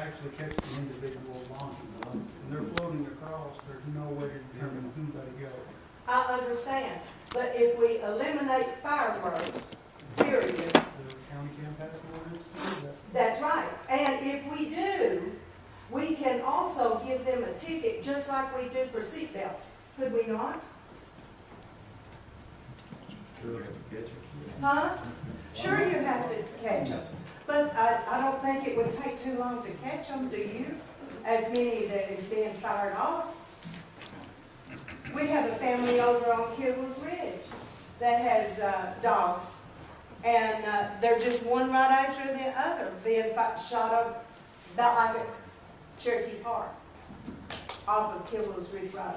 actually catch the individual launching, and they're floating across, there's no way to determine who they go. I understand, but if we eliminate fireworks, period, The county can pass an ordinance to do that. that's right. And if we do, we can also give them a ticket, just like we do for seatbelts, could we not? Sure. Huh? Sure you have to catch them, but I don't think it would take too long to catch them, do you? As many that is being fired off. We have a family over on Kibbles Ridge that has dogs, and they're just one right after the other being shot up about like at Cherokee Park off of Kibbles Ridge Road.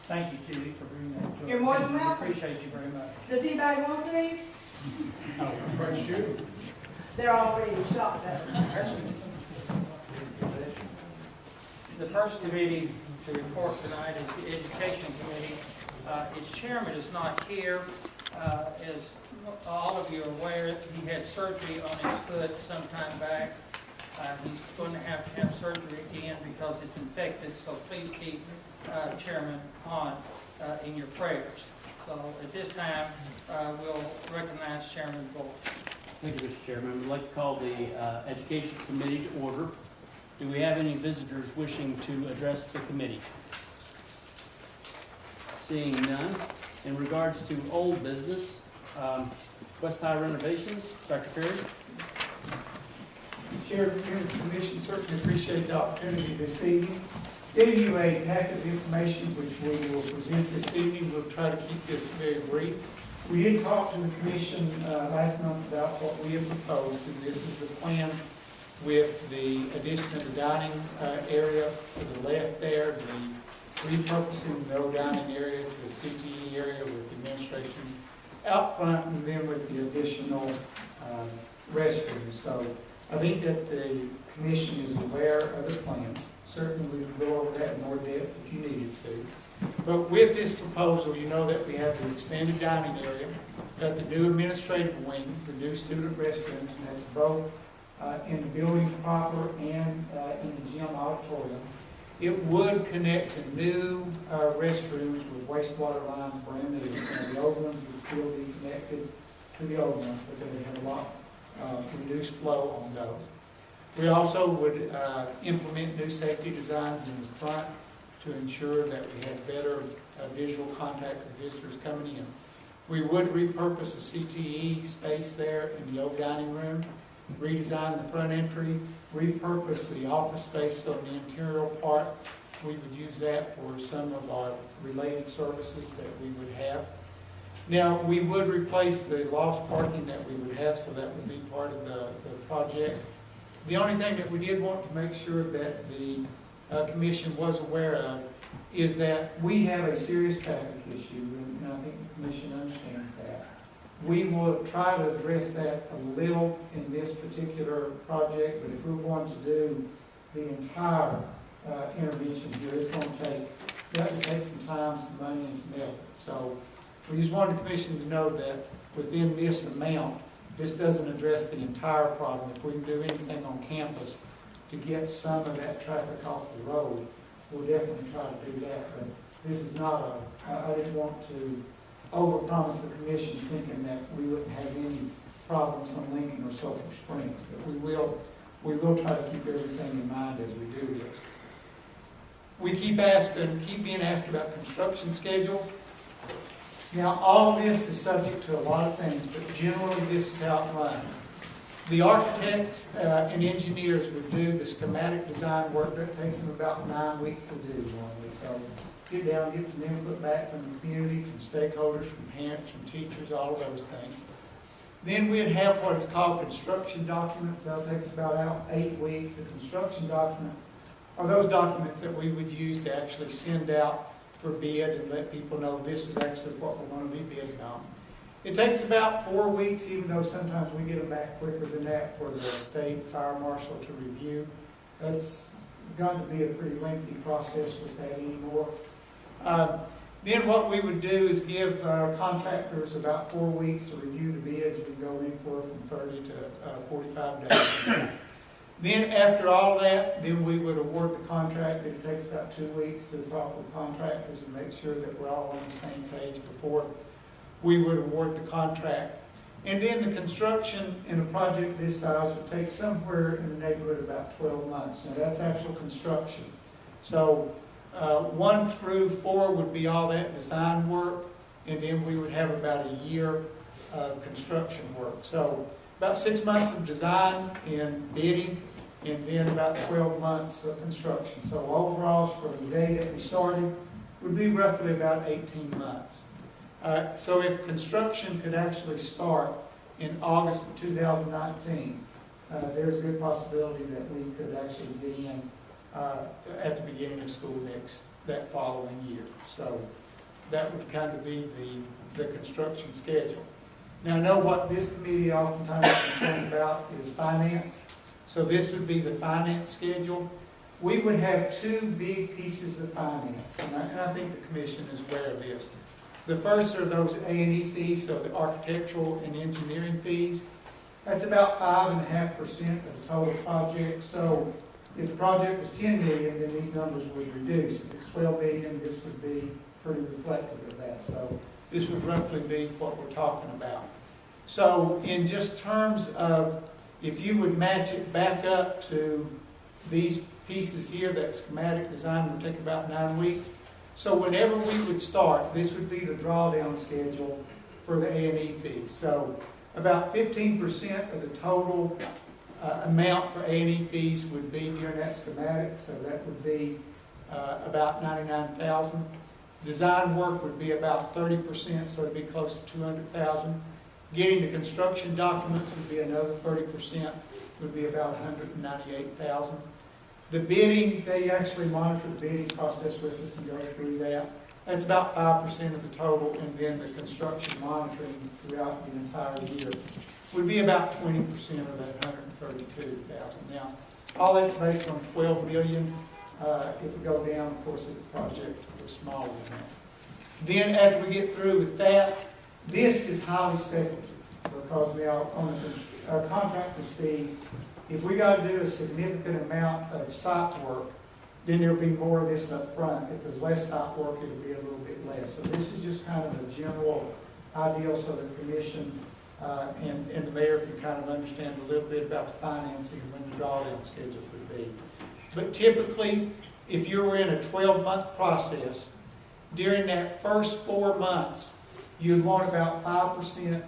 Thank you, Judy, for bringing that to our You're more than attention. welcome. Appreciate you very much. Does anybody want these? Oh, sure. They're already shot though. The first committee to report tonight is the Education Committee. Its chairman is not here. As all of you are aware, he had surgery on his foot some time back. He's going to have surgery again because it's infected, so please keep Chairman on in your prayers. So at this time, we'll recognize Chairman Bull. Thank you, Mr. Chairman. I'd like to call the Education Committee to order. Do we have any visitors wishing to address the committee? Seeing none. In regards to old business, West High renovations, Dr. Perry? Chair, members of the commission, certainly appreciate the opportunity this evening. Gave you a packet of information which we will present this evening. We'll try to keep this very brief. We did talk to the commission last month about what we have proposed, and this is the plan with the addition of the dining area to the left there, the repurposing the old dining area to the CTE area with the administration out front, and then with the additional restrooms. So I think that the commission is aware of the plan. Certainly we can go over that in more depth if you needed to. But with this proposal, you know that we have the expanded dining area, got the new administrative wing, the new student restrooms, and that's both in the building proper and in the gym auditorium. It would connect to new restrooms with wastewater lines brand new. The old ones would still be connected to the old ones, but they have a lot reduced flow on those. We also would implement new safety designs in the front to ensure that we have better visual contact with visitors coming in. We would repurpose a CTE space there in the old dining room, redesign the front entry, repurpose the office space on the interior part. We would use that for some of our related services that we would have. Now, we would replace the lost parking that we would have, so that would be part of the project. The only thing that we did want to make sure that the commission was aware of is that we have a serious traffic issue, and I think the commission understands that. We will try to address that a little in this particular project, but if we're going to do the entire intervention here, it's going to take some time, some money, and some effort. So we just wanted the commission to know that within this amount, this doesn't address the entire problem. If we can do anything on campus to get some of that traffic off the road, we'll definitely try to do that. But this is not I didn't want to overpromise the commission thinking that we wouldn't have any problems on Lincoln or Sulphur Springs. But we will try to keep everything in mind as we do this. We keep being asked about construction schedule. Now, all of this is subject to a lot of things, but generally this is how it runs. The architects and engineers would do the schematic design work. That takes them about 9 weeks to do normally. So get down, get some input back from the community, from stakeholders, from parents, from teachers, all of those things. Then we'd have what is called construction documents. That'll take us about 8 weeks. The construction documents are those documents that we would use to actually send out for bid and let people know this is actually what we're going to be bidding on. It takes about 4 weeks, even though sometimes we get them back quicker than that for the state fire marshal to review. That's going to be a pretty lengthy process with that anymore. Then what we would do is give contractors about 4 weeks to review the bids. We go in for from 30 to 45 days. Then after all that, then we would award the contract. It takes about 2 weeks to talk with contractors and make sure that we're all on the same page before we would award the contract. And then the construction in a project this size would take somewhere in the neighborhood of about 12 months. Now that's actual construction. So 1 through 4 would be all that design work, and then we would have about a year of construction work. So about 6 months of design and bidding, and then about 12 months of construction. So overall, from the day that we started, would be roughly about 18 months. So if construction could actually start in August of 2019, there's a good possibility that we could actually get in at the beginning of school that following year. So that would kind of be the construction schedule. Now, I know what this committee oftentimes is concerned about is finance. So this would be the finance schedule. We would have 2 big pieces of finance, and I think the commission is aware of this. The first are those A&E fees, so the architectural and engineering fees. That's about 5.5% of the total project. So if the project was 10 million, then these numbers would reduce. If it's 12 million, this would be pretty reflective of that. So this would roughly be what we're talking about. So in just terms of, if you would match it back up to these pieces here, that schematic design would take about 9 weeks. So whenever we would start, this would be the drawdown schedule for the A&E fees. So about 15% of the total amount for A&E fees would be during that schematic. So that would be about $99,000. Design work would be about 30%, so it'd be close to $200,000. Getting the construction documents would be another 30%, would be about $198,000. The bidding, they actually monitor the bidding process with us and go through that. That's about 5% of the total, and then the construction monitoring throughout the entire year would be about 20% of that $132,000. Now, all that's based on $12 million. If we go down, of course, if the project was smaller than that. Then after we get through with that, this is highly speculative, because now on the contractor's fees, if we got to do a significant amount of site work, then there'll be more of this up front. If there's less site work, it'll be a little bit less. So this is just kind of a general idea so the commission and the mayor can kind of understand a little bit about the financing and when the drawdown schedules would be. But typically, if you were in a 12-month process, during that first 4 months, you'd want about 5%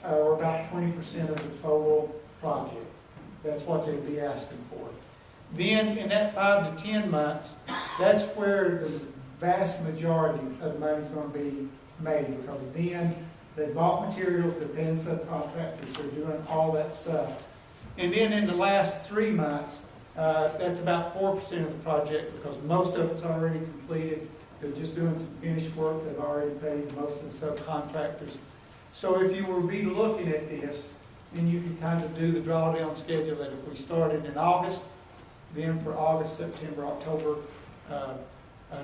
or about 20% of the total project. That's what they'd be asking for. Then in that 5 to 10 months, that's where the vast majority of the money is going to be made, because then they bought materials, they're paying subcontractors, they're doing all that stuff. And then in the last 3 months, that's about 4% of the project, because most of it's already completed. They're just doing some finished work. They've already paid most of the subcontractors. So if you were to be looking at this, then you can kind of do the drawdown schedule that if we started in August, then for August, September, October,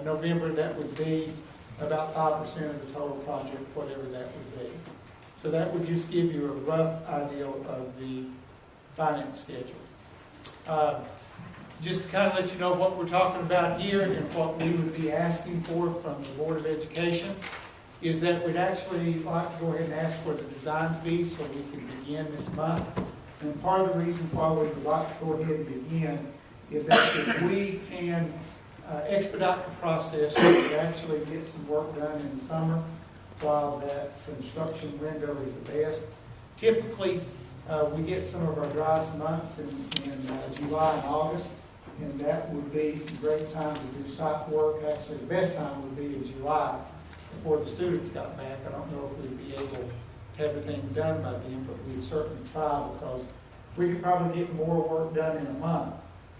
November, that would be about 5% of the total project, whatever that would be. So that would just give you a rough idea of the finance schedule. Just to kind of let you know what we're talking about here and what we would be asking for from the Board of Education is that we'd actually like to go ahead and ask for the design fee so we can begin this month. And part of the reason why we would like to go ahead and begin is that if we can expedite the process, we can actually get some work done in the summer while that construction window is the best. Typically, we get some of our driest months in July and August, and that would be some great time to do site work. Actually, the best time would be in July before the students got back. I don't know if we'd be able to have everything done by then, but we'd certainly try, because we could probably get more work done in a month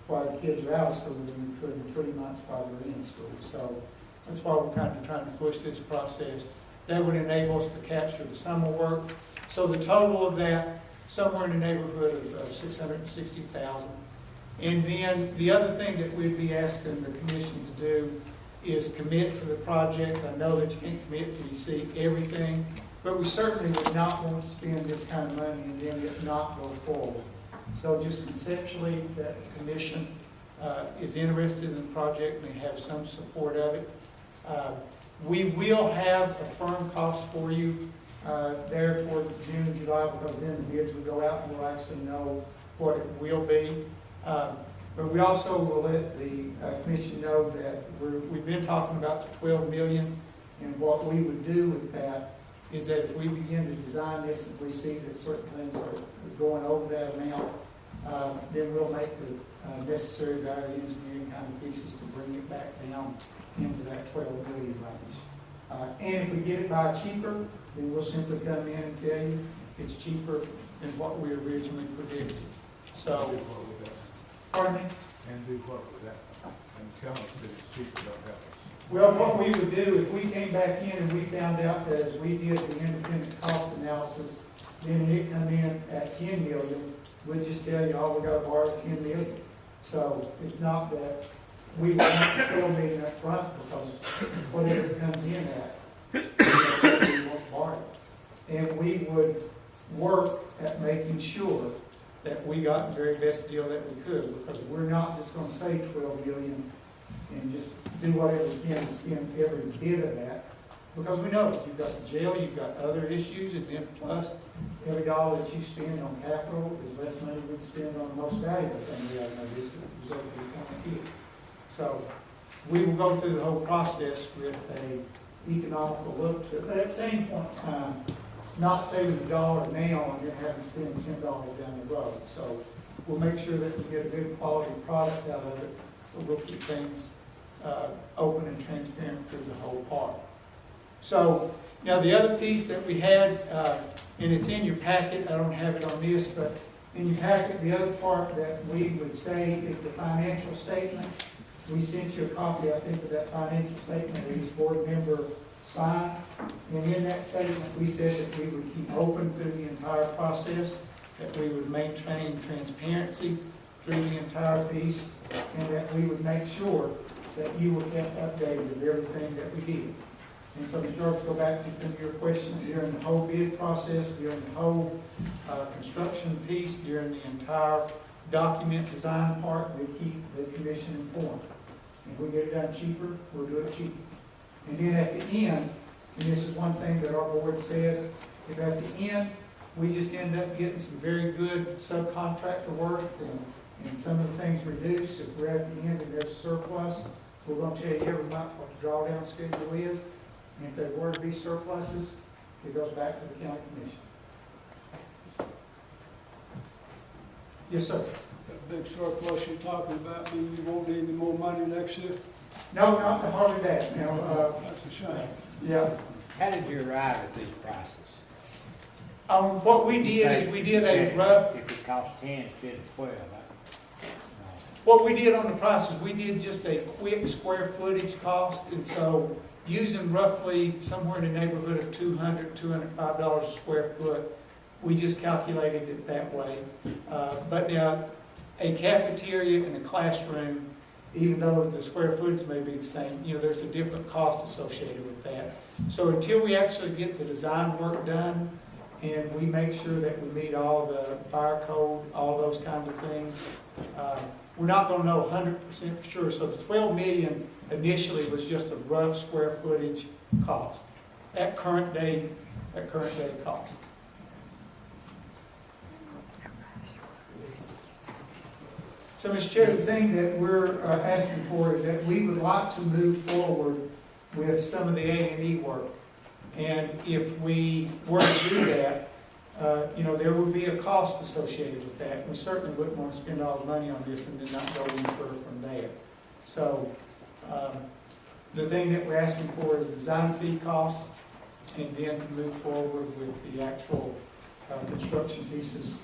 while the kids are out of school than we could in 3 months while they're in school. So that's why we're kind of trying to push this process. That would enable us to capture the summer work. So the total of that, somewhere in the neighborhood of $660,000. And then the other thing that we'd be asking the commission to do is commit to the project. I know that you can't commit till you see everything, but we certainly would not want to spend this kind of money and then it not go forward. So just conceptually, that the commission is interested in the project and they have some support of it. We will have a firm cost for you there for June, July, because then the bids will go out and we'll actually know what it will be. But we also will let the commission know that we've been talking about the 12 million, and what we would do with that is that if we begin to design this and we see that certain things are going over that amount, then we'll make the necessary value engineering kind of pieces to bring it back down into that 12 million range. And if we get it by cheaper, then we'll simply come in and tell you it's cheaper than what we originally predicted. So, pardon me? And do what with that? And tell us that it's cheaper, don't help us. Well, what we would do, if we came back in and we found out that as we did the independent cost analysis, then it come in at 10 million, we'd just tell you, oh, we gotta borrow 10 million. So it's not that we want 12 million up front, because whatever it comes in at, we won't borrow. And we would work at making sure that we got the very best deal that we could, because we're not just gonna say 12 million and just do whatever we can to spend every bit of that, because we know you've got the jail, you've got other issues, and then plus every dollar that you spend on capital is less money we spend on the most valuable thing we have in our district, which is over here. So we will go through the whole process with a economical look to it, but at the same point in time, not saving $1 now and then having to spend $10 down the road. So we'll make sure that we get a good quality product out of it, but we'll keep things open and transparent through the whole part. So now the other piece that we had, and it's in your packet, I don't have it on this, but in your packet, the other part that we would say is the financial statement. We sent you a copy, I think, of that financial statement that each board member signed. And in that statement, we said that we would keep open through the entire process, that we would maintain transparency through the entire piece, and that we would make sure that you were kept updated with everything that we did. And so, Mr. Jarvis, go back to some of your questions during the whole bid process, during the whole construction piece, during the entire document design part. We keep the commission informed. If we get it done cheaper, we'll do it cheaper. And then at the end, and this is one thing that our board said, if at the end we just end up getting some very good subcontractor work and some of the things reduced, if we're at the end and there's surplus, we're going to tell you every month what the drawdown schedule is. And if there were to be surpluses, it goes back to the county commission. Yes, sir. That big surplus you're talking about, mean you won't need any more money next year? No, not hardly that. Now, That's a shame. yeah. How did you arrive at these prices? What we did is we did a rough. If it costs 10 instead of 12, What we did on the prices, we did just a quick square footage cost, and so using roughly somewhere in the neighborhood of $200, $205 a square foot, we just calculated it that way. But now, a cafeteria and a classroom, even though the square footage may be the same, you know, there's a different cost associated with that. So until we actually get the design work done, and we make sure that we meet all the fire code, all those kinds of things, we're not going to know 100% for sure. So the 12 million initially was just a rough square footage cost at current day cost. So, Mr. Chair, the thing that we're asking for is that we would like to move forward with some of the A&E work. And if we were to do that, you know, there would be a cost associated with that. We certainly wouldn't want to spend all the money on this and then not go any further from there. So, the thing that we're asking for is design fee costs, and then to move forward with the actual construction pieces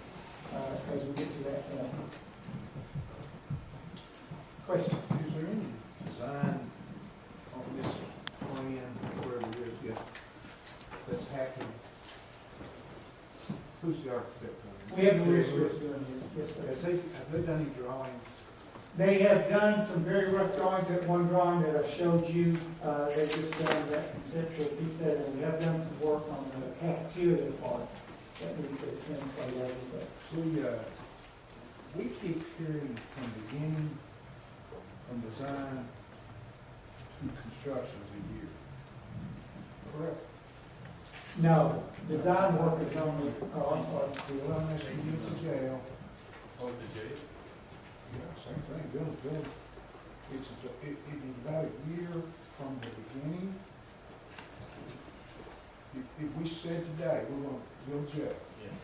as we get to that point. Questions? Is there any design on this plan, wherever it is, yet, that's happening? Who's the architect on it? We have the resources doing this, yes, sir. Have they done any drawings? They have done some very rough drawings. That one drawing that I showed you, they just done that conceptual piece there. And we have done some work on the cafeteria part that we could translate over. But we keep hearing from beginning, from design to construction is a year. Correct? No, design work is only, oh, I'm sorry. The elimination of the jail, Oh, the jail? yeah, same thing, build. It's, it is about a year from the beginning. If we said today, we're gonna build jail, Yeah.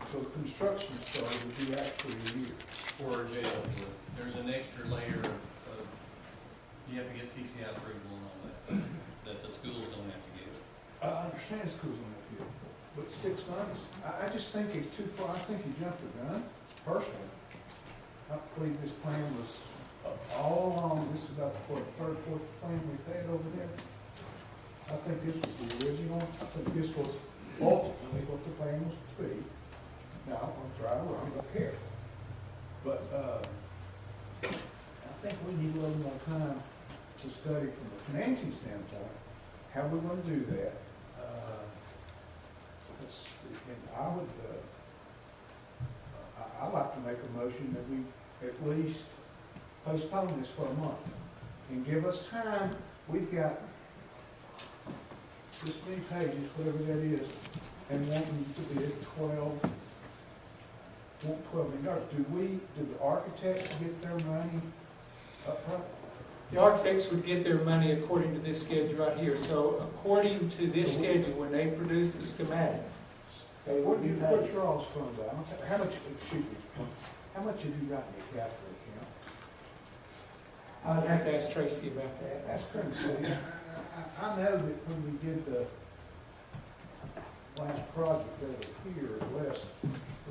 so the construction start would be actually a year. For a jail, there's an extra layer of, you have to get TCI approval and all that, that the schools don't have to give. I understand schools on that field, but 6 months, I just think it's too far, I think you jumped the gun, personally. I believe this plan was all along, this is about the third, fourth plan we've had over there. I think this was the original, I think this was ultimately what the plan was to be. Now, I'm trying to wrong, I don't care. But, I think we need a little more time to study from a financing standpoint, how we're gonna do that. And I would, I'd like to make a motion that we at least postpone this for a month and give us time. We've got this many pages, whatever that is, and wanting to be at 12 million. Do the architects get their money up front? The architects would get their money according to this schedule right here. So according to this schedule, when they produce the schematics, they would be paid. What's your all's fund balance? How much, excuse me, how much have you got in your capital account? I'd have to ask Tracy about that. That's crazy. I know that when we did the last project over here at West,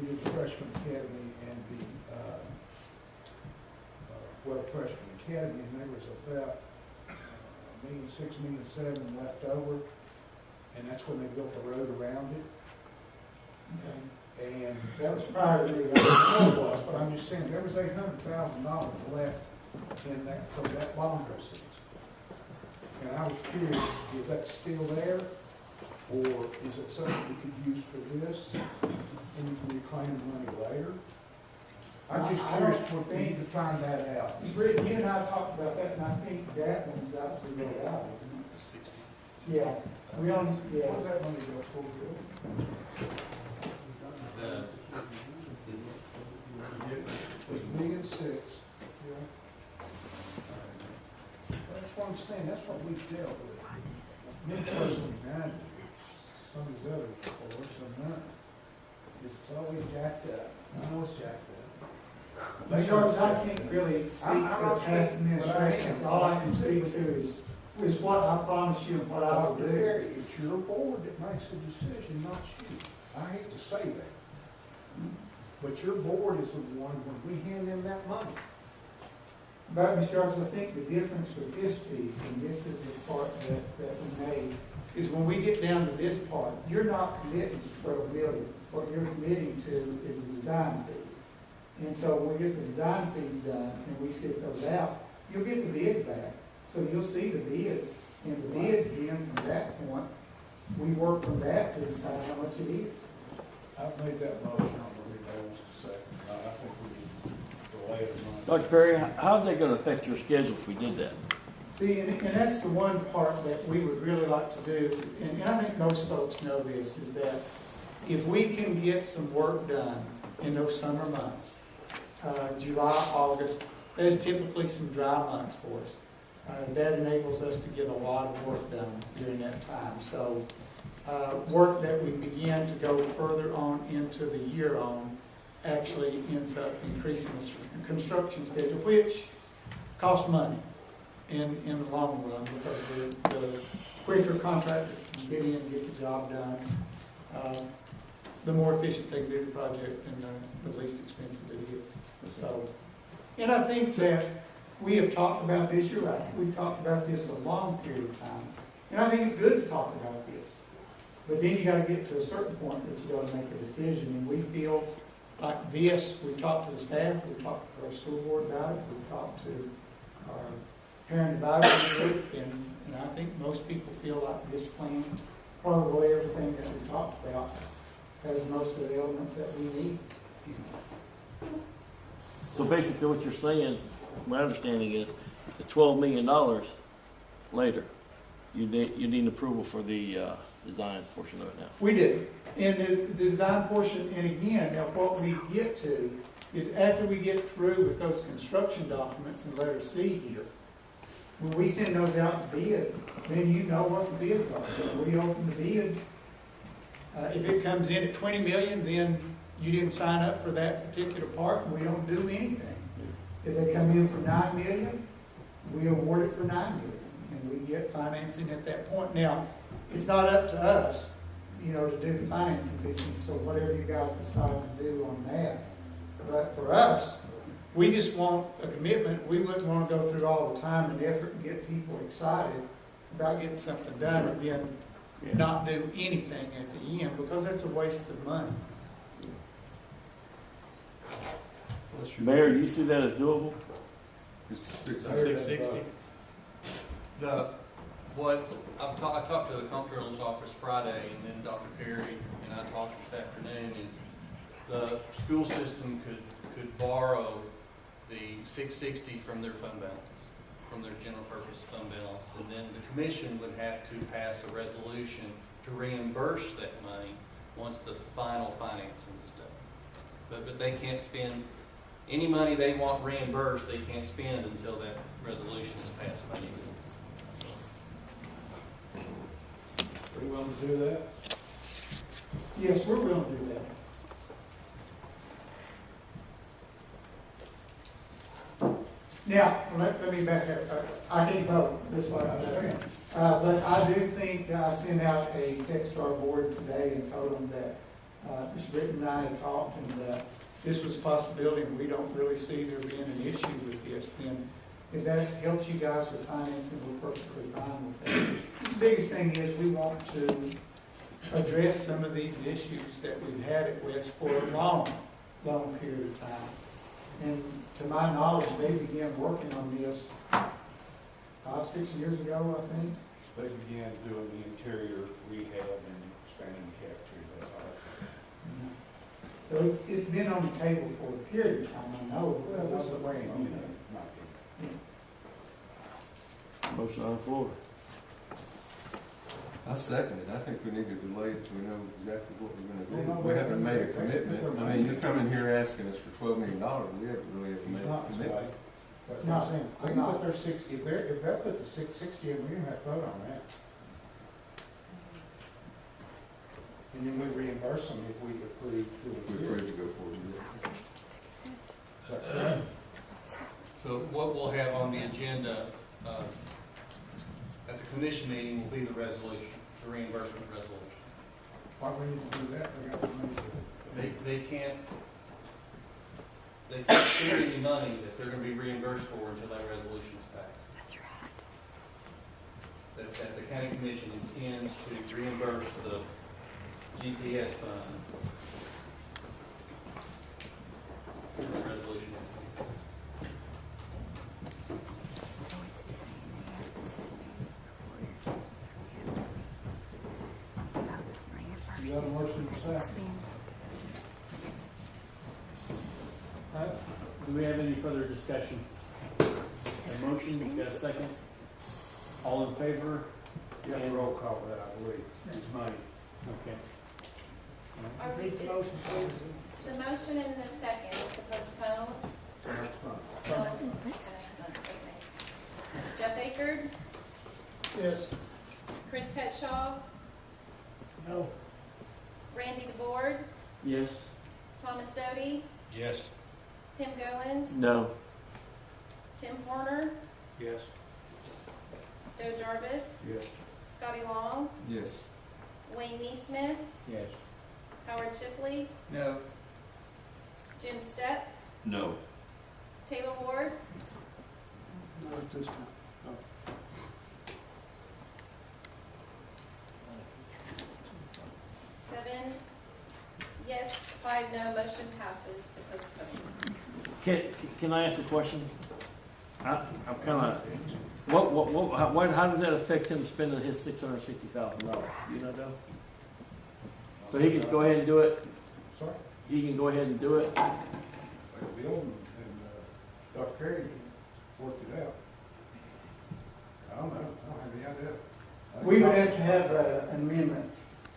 we did the freshman academy and the, freshman academy, and there was about $1,600,000, $1,700,000 left over, and that's when they built the road around it. And That was prior to the, was, but I'm just saying, there was $800,000 left in that, from that bond proceeds. And I was curious, is that still there, or is it something we could use for this, and we can reclaim the money later? I'm just I curious don't what we need to find that out. Ms. Britton, you and I talked about that, and I think that one's got to go out, isn't it? 60. Yeah, we only, yeah. What does that money go for, Bill? The It was $1,600,000. That's what I'm saying, that's what we dealt with. Me personally, man, some of these others, or some not. It's always jacked up. I know it's jacked up. Because I can't really speak I'm to not the past speaking, but I administration, am. all I can speak to is what I promise you and what I will do. It's your board that makes the decision, not you. I hate to say that. But your board is the one, when we hand them that money. But, Mr. Jarvis, I think the difference with this piece, and this is the part that we made, is when we get down to this part, you're not committing to 12 million. What you're committing to is the design fees. And so when we get the design fees done and we sit those out, you'll get the bids back. So you'll see the bids, and the bids then from that point, we work from that to decide how much it is. I've made that motion, I don't know if anybody wants to second. I think we need to delay it a month. Dr. Perry, how's that gonna affect your schedule if we did that? See, and that's the one part that we would really like to do, and I think most folks know this, is that if we can get some work done in those summer months, July, August, there's typically some dry months for us. That enables us to get a lot of work done during that time. So, work that we begin to go further on into the year on actually ends up increasing the construction schedule, which costs money in the long run, because the quicker contractors can get in and get the job done, the more efficient they can do the project and the least expensive it is. So, and I think that we have talked about this, you're right, we've talked about this a long period of time. And I think it's good to talk about this. But then you gotta get to a certain point that you gotta make a decision, and we feel like this, we talked to the staff, we talked to our school board about it, we talked to our parent advisory group, and I think most people feel like this plan, probably everything that we talked about, has most of the elements that we need. So basically what you're saying, my understanding is, the $12 million later, you need approval for the design portion of it now. We do. And the design portion, and again, now what we get to is after we get through with those construction documents in letter C here, when we send those out to bid, then you know what the bids are. So we open the bids. If it comes in at 20 million, then you didn't sign up for that particular part, and we don't do anything. If they come in for 9 million, we award it for 9 million, and we get financing at that point. Now, it's not up to us, you know, to do the financing piece, so whatever you guys decide to do on that. But for us, we just want a commitment. We wouldn't want to go through all the time and effort and get people excited about getting something done and then not do anything at the end, because that's a waste of money. Mayor, do you see that as doable? It's 660. I talked to the comptroller's office Friday, and then Dr. Perry and I talked this afternoon, is the school system could borrow the 660 from their fund balance, from their general purpose fund balance, and then the commission would have to pass a resolution to reimburse that money once the final financing is done. But they can't spend any money they want reimbursed, they can't spend until that resolution is passed by you. Are you willing to do that? Yes, we're willing to do that. Now, let me back up. I can't vote, just like I said. But I do think I sent out a text to our board today and told them that Mr. Britton and I had talked, and this was a possibility, and we don't really see there being an issue with this. Then, if that helps you guys with financing, we're perfectly fine with that. The biggest thing is we want to address some of these issues that we've had at West for a long, long period of time. And to my knowledge, they began working on this 5-6 years ago, I think. They began doing the interior rehab and expanding the cafeteria, that's all. So it's been on the table for a period of time, I know. Well, this is the way, you know, not Motion on the floor. I second it. I think we need to delay it till we know exactly what we're Well, gonna no, do. We haven't made a wait, commitment. wait, I mean, you're coming here asking us for $12 million. We haven't really made a commitment. That's what I'm saying. They can put their 60, if they put the 660 in, we don't have to vote on that. And then we reimburse them if we agree to We're it. ready to go forward with it. Is that correct? So what we'll have on the agenda at the commission meeting will be the resolution, the reimbursement resolution. Why we need to do that? We got to make it. They can't spend any money that they're gonna be reimbursed for until that resolution is passed. That's right. That the county commission intends to reimburse the GPS fund. The resolution is. So it's the same, they have to sue for You got a motion to second? Do we have any further discussion? A motion, we got a second? All in favor? You have a roll call for that, I believe. It's money. Okay. Are we the motion and the second is to postpone? That's fine. Till next month, okay. Jeff Akerd, Yes. Chris Cutshaw, No. Randy DeBoard, Yes? Thomas Doty, Yes. Tim Goins, No. Tim Horner, Yes. Joe Jarvis, Yes. Scotty Long, Yes. Wayne Neesmith, Yes. Howard Shipley, No. Jim Stepp, No. Taylor Ward, Not at this time. 7 yes, 5 no, motion passes to postpone. Can I ask a question? I'm kind of, how does that affect him spending his $660,000? You know, Joe? So he can go ahead and do it? Sorry? He can go ahead and do it? Like a building and, Perry worked it out. I don't know, I don't have any idea. We would have to have an amendment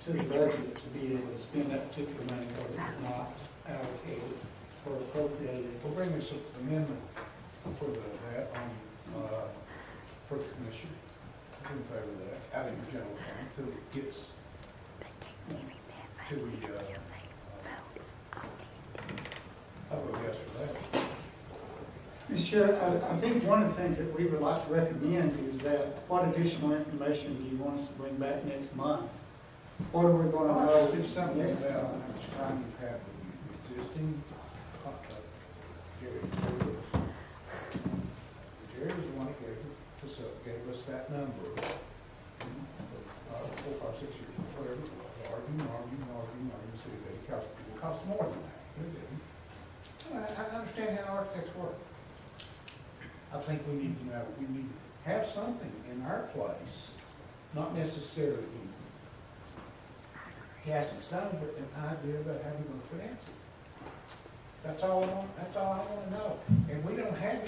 to the budget to be able to spend that particular money because it was not allocated or appropriated. We'll bring this amendment for that on, for the commission. I'm in favor of that, out of your general fund, until it gets to the, I vote yes for that. Mr. Chair, I think one of the things that we would like to recommend is that what additional information do you want us to bring back next month? What are we going to I'd know like to see something next about how time? much time you've had with the existing, Jerry was the one that gave us that number, 4, 5, 6 years, whatever, arguing, so it will cost more than that. It didn't. I understand how architects work. I think we need to know, we need to have something in our place, not necessarily cast in stone, but an idea about how we're gonna finance it. That's all I wanna know. And we don't have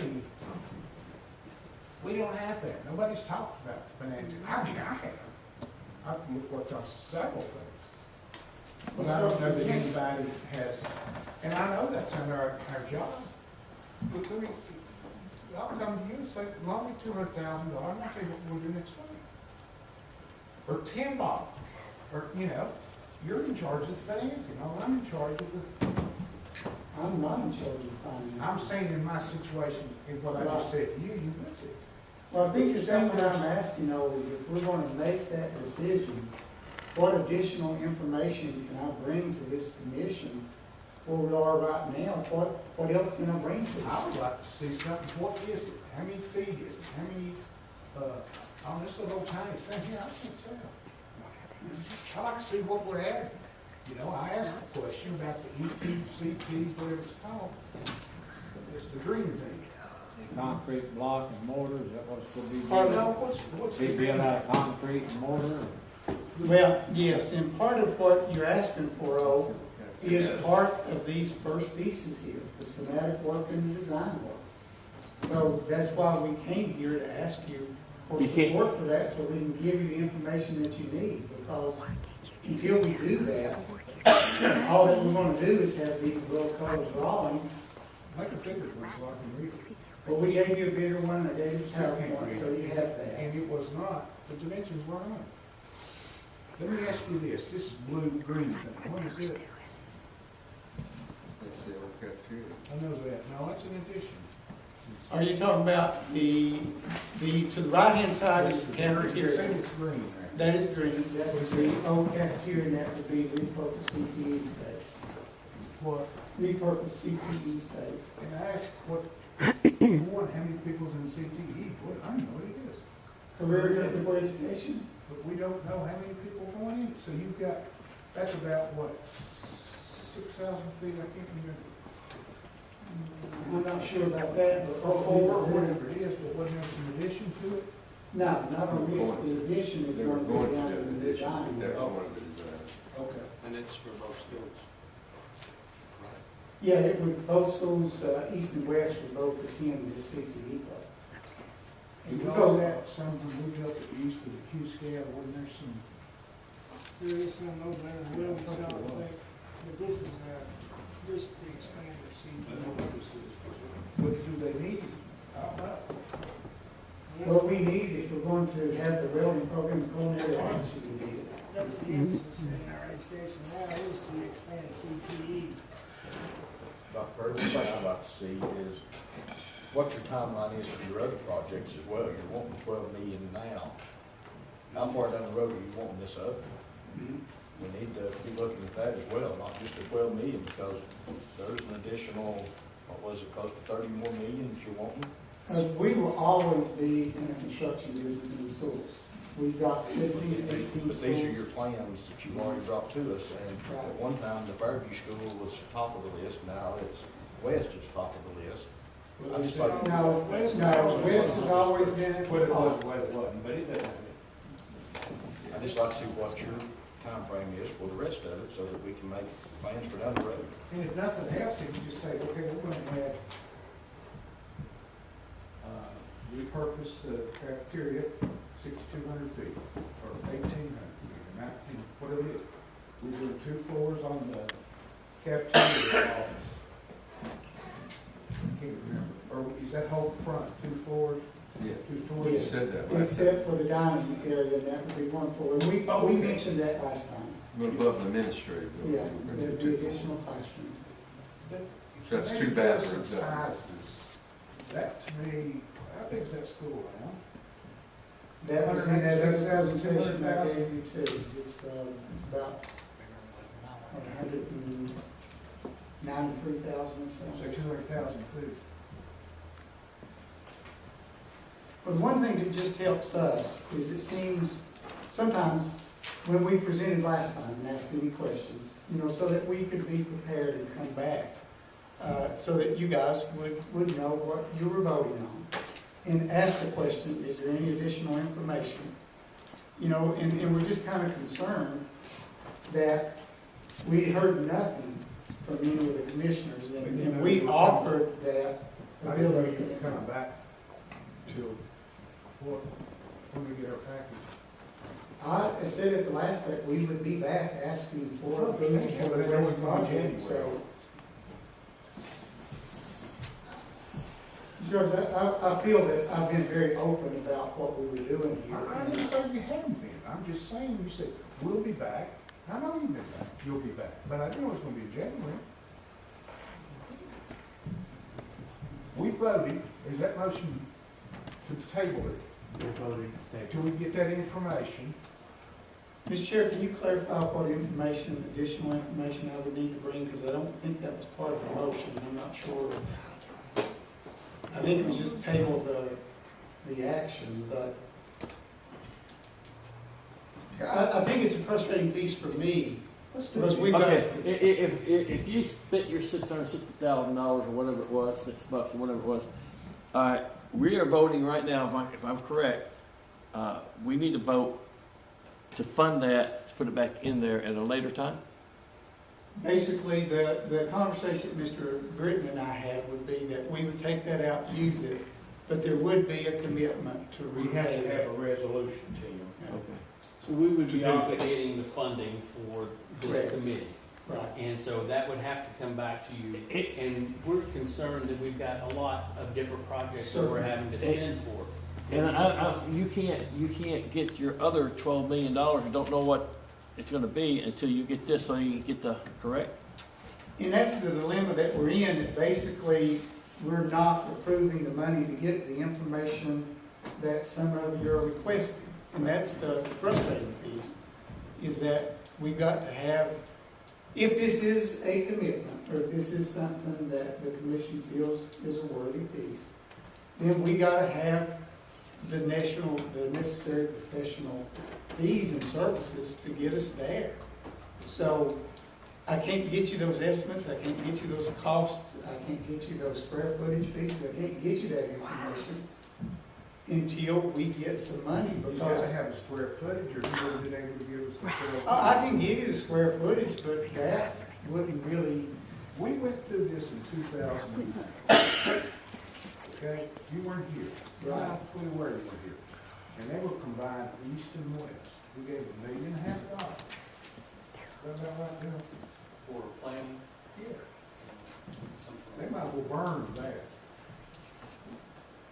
that. Nobody's talked about financing. I mean, I have. I've worked on several things. But I don't know that anybody has, and I know that's under our job. But I mean, I'll come to you and say, loan me $200,000, and I'll tell you what we'll do next week. Or $10, or, you're in charge of financing, I'm in charge of the. I'm not in charge of finance. I'm saying in my situation, in what I just said to you, you went to. Well, I think the thing that I'm asking though is if we're going to make that decision, what additional information can I bring to this commission where we are right now? What else can I bring to this? I would like to see something, what is it, how many feet is it, how many, on this little tiny thing here, I can't tell. I like to see what we're adding. I asked the question about the ETCT, whatever it's called, it's the green thing. Concrete block and mortar, is that what it's gonna be? What's Be the built out of concrete and mortar? Well, yes, and part of what you're asking for, is part of these first pieces here, the schematic work and the design work. So that's why we came here to ask you for support for that, so we can give you the information that you need, because until we do that, all that we're gonna do is have these little colored drawings. Make a bigger one so I can read it. Well, we gave you a bigger one, I gave you a PowerPoint, so you have that. And it was not, the dimensions weren't on. Let me ask you this blue-green thing, what is it? It's the old cafeteria. I know that, no, that's an addition. Are you talking about the to the right-hand side is the I cafeteria? think it's green there. That is green, that's the old cafeteria, and that would be repurposed CTE space. What? Repurposed CTE space. And I asked what, how many people's in CTE, what, I don't know what it is. Career technical education? But we don't know how many people are going in it, so you've got, that's about what, 6,000 feet, I can't remember. I'm not sure about that, but Or whatever it is, but wasn't there some addition to it? no, not on this, the addition is They were going to go going down to to do the an addition, design. they wanted to design. Okay. And it's for both schools. Yeah, it would, both schools, east and west, would both attend this CTE program. And you So- know that some when we built it used to the Q scale, wasn't there some? There is some over there in the welding shop, but this is, just to expand the What do they need? I don't know. What we need, if we're going to have the welding program, the culinary arts, you can do it. That's the emphasis in our education now, is to expand CTE. Dr. Purdy, the thing I'd like to see is what your timeline is for your other projects as well. You're wanting 12 million now. How far down the road are you wanting this other? We need to be looking at that as well, not just the 12 million, because there's an additional, what was it, close to 30 more million that you're wanting? We will always be in a construction business in the schools. We've got 15, 18 But these are schools. your plans that you've already brought to us, and at one time, the Fairview School was top of the list, now it's West is top of the list. I just like. No, West has always been at the top. But it wasn't, but it doesn't. I just like to see what your time frame is for the rest of it, so that we can make plans for down the road. And if nothing else, if you just say, okay, we're gonna add surface cafeteria, 6,200 feet, or 1,800 feet, or 19, whatever it is. We're doing 2 floors on the cafeteria office. I can't remember, or is that whole front, 2 floors? Yeah. 2 stories? You said that last Except for the dining area, that would be 1 floor. We mentioned that last time. But above the administrative building. Yeah, we're gonna there'd do be 2 floors. additional classrooms. So that's 2 Maybe there's bathrooms. some sizes. That to me, how big is that school now? That was in that other 186,000, presentation I 200,000. gave you too. It's about 193,000 or Say so. 200,000 food. But one thing that just helps us is it seems, sometimes when we presented last time and asked any questions, so that we could be prepared and come back, so that you guys would know what you were voting on. And ask the question, is there any additional information? And we're just kind of concerned that we heard nothing from any of the commissioners, and we offered that I didn't know you ability. were coming back till, what, when we get our package? I said at the last week, we would be back asking for Well, approval for the but it rest was of the in project, January. so. George, I feel that I've been very open about what we were doing here. I didn't say you hadn't been, I'm just saying, you said, we'll be back. I know you've been back, you'll be back, but I didn't know it was gonna be in January. We voted, is that motion to table it, We're voting to take. till we get that information? Mr. Chair, can you clarify what additional information I would need to bring, because I don't think that was part of the motion, I'm not sure. I think it was just table the action, but I think it's a frustrating piece for me, because we've got. Okay, if you spent your $660,000 or whatever it was, $6 or whatever it was, all right, we are voting right now, if I'm correct, we need to vote to fund that, to put it back in there at a later time? Basically, the conversation Mr. Britton and I had would be that we would take that out, use it, but there would be a commitment to We have repay to have that. a resolution, Tim. Okay. So we would be obligating the funding for this Correct. committee. Right. And so that would have to come back to you. And we're concerned that we've got a lot of different projects that we're having to spend for. And you can't get your other $12 million, you don't know what it's gonna be until you get this, so you can get the, correct? And that's the dilemma that we're in, that basically we're not approving the money to get the information that some of you are requesting. And that's the frustrating piece, is that we've got to have, if this is a commitment, or if this is something that the commission feels is a worthy piece, then we gotta have the necessary professional fees and services to get us there. So I can't get you those estimates, I can't get you those costs, I can't get you those square footage pieces, I can't get you that information until we get some money, You because gotta have a square footage, or you would have been able to give us the square. I can give you the square footage, but that wouldn't really, We went through this in 2009. Okay, you weren't here. You're not fully aware you were here. And they were combined east and west. We gave $1.5 million. Is that about right there? For planning. Yeah. They might as well burn that.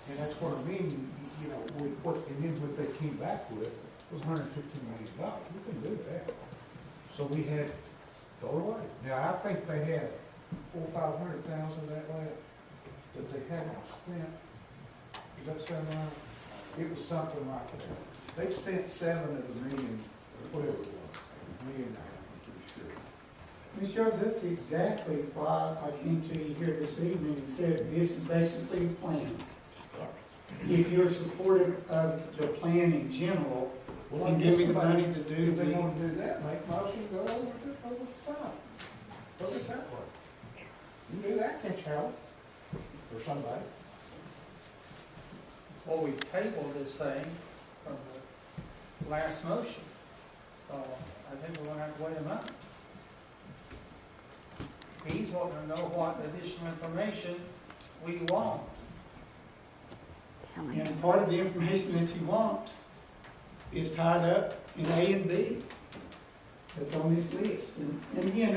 And that's what I mean, and then what they came back with was $115 million. We couldn't do that. So we had to throw it away. Now, I think they had 400,000 or 500,000 that way that they hadn't spent. Does that sound right? It was something like that. They spent $7 of the million, whatever it was, $1.5 million, I'm pretty sure. Ms. Jones, that's exactly why I came to you here this evening and said, this is basically the plan. If you're supportive of the plan in general, and give me the money to do If they the, want to do that, make motion, go over the top. Go it that way. You can do that, can't you, Howard? Or somebody. Well, we tabled this thing from the last motion. So I think we're gonna have to wait a month. He's wanting to know what additional information we want. And part of the information that you want is tied up in A and B. That's on this list. And again,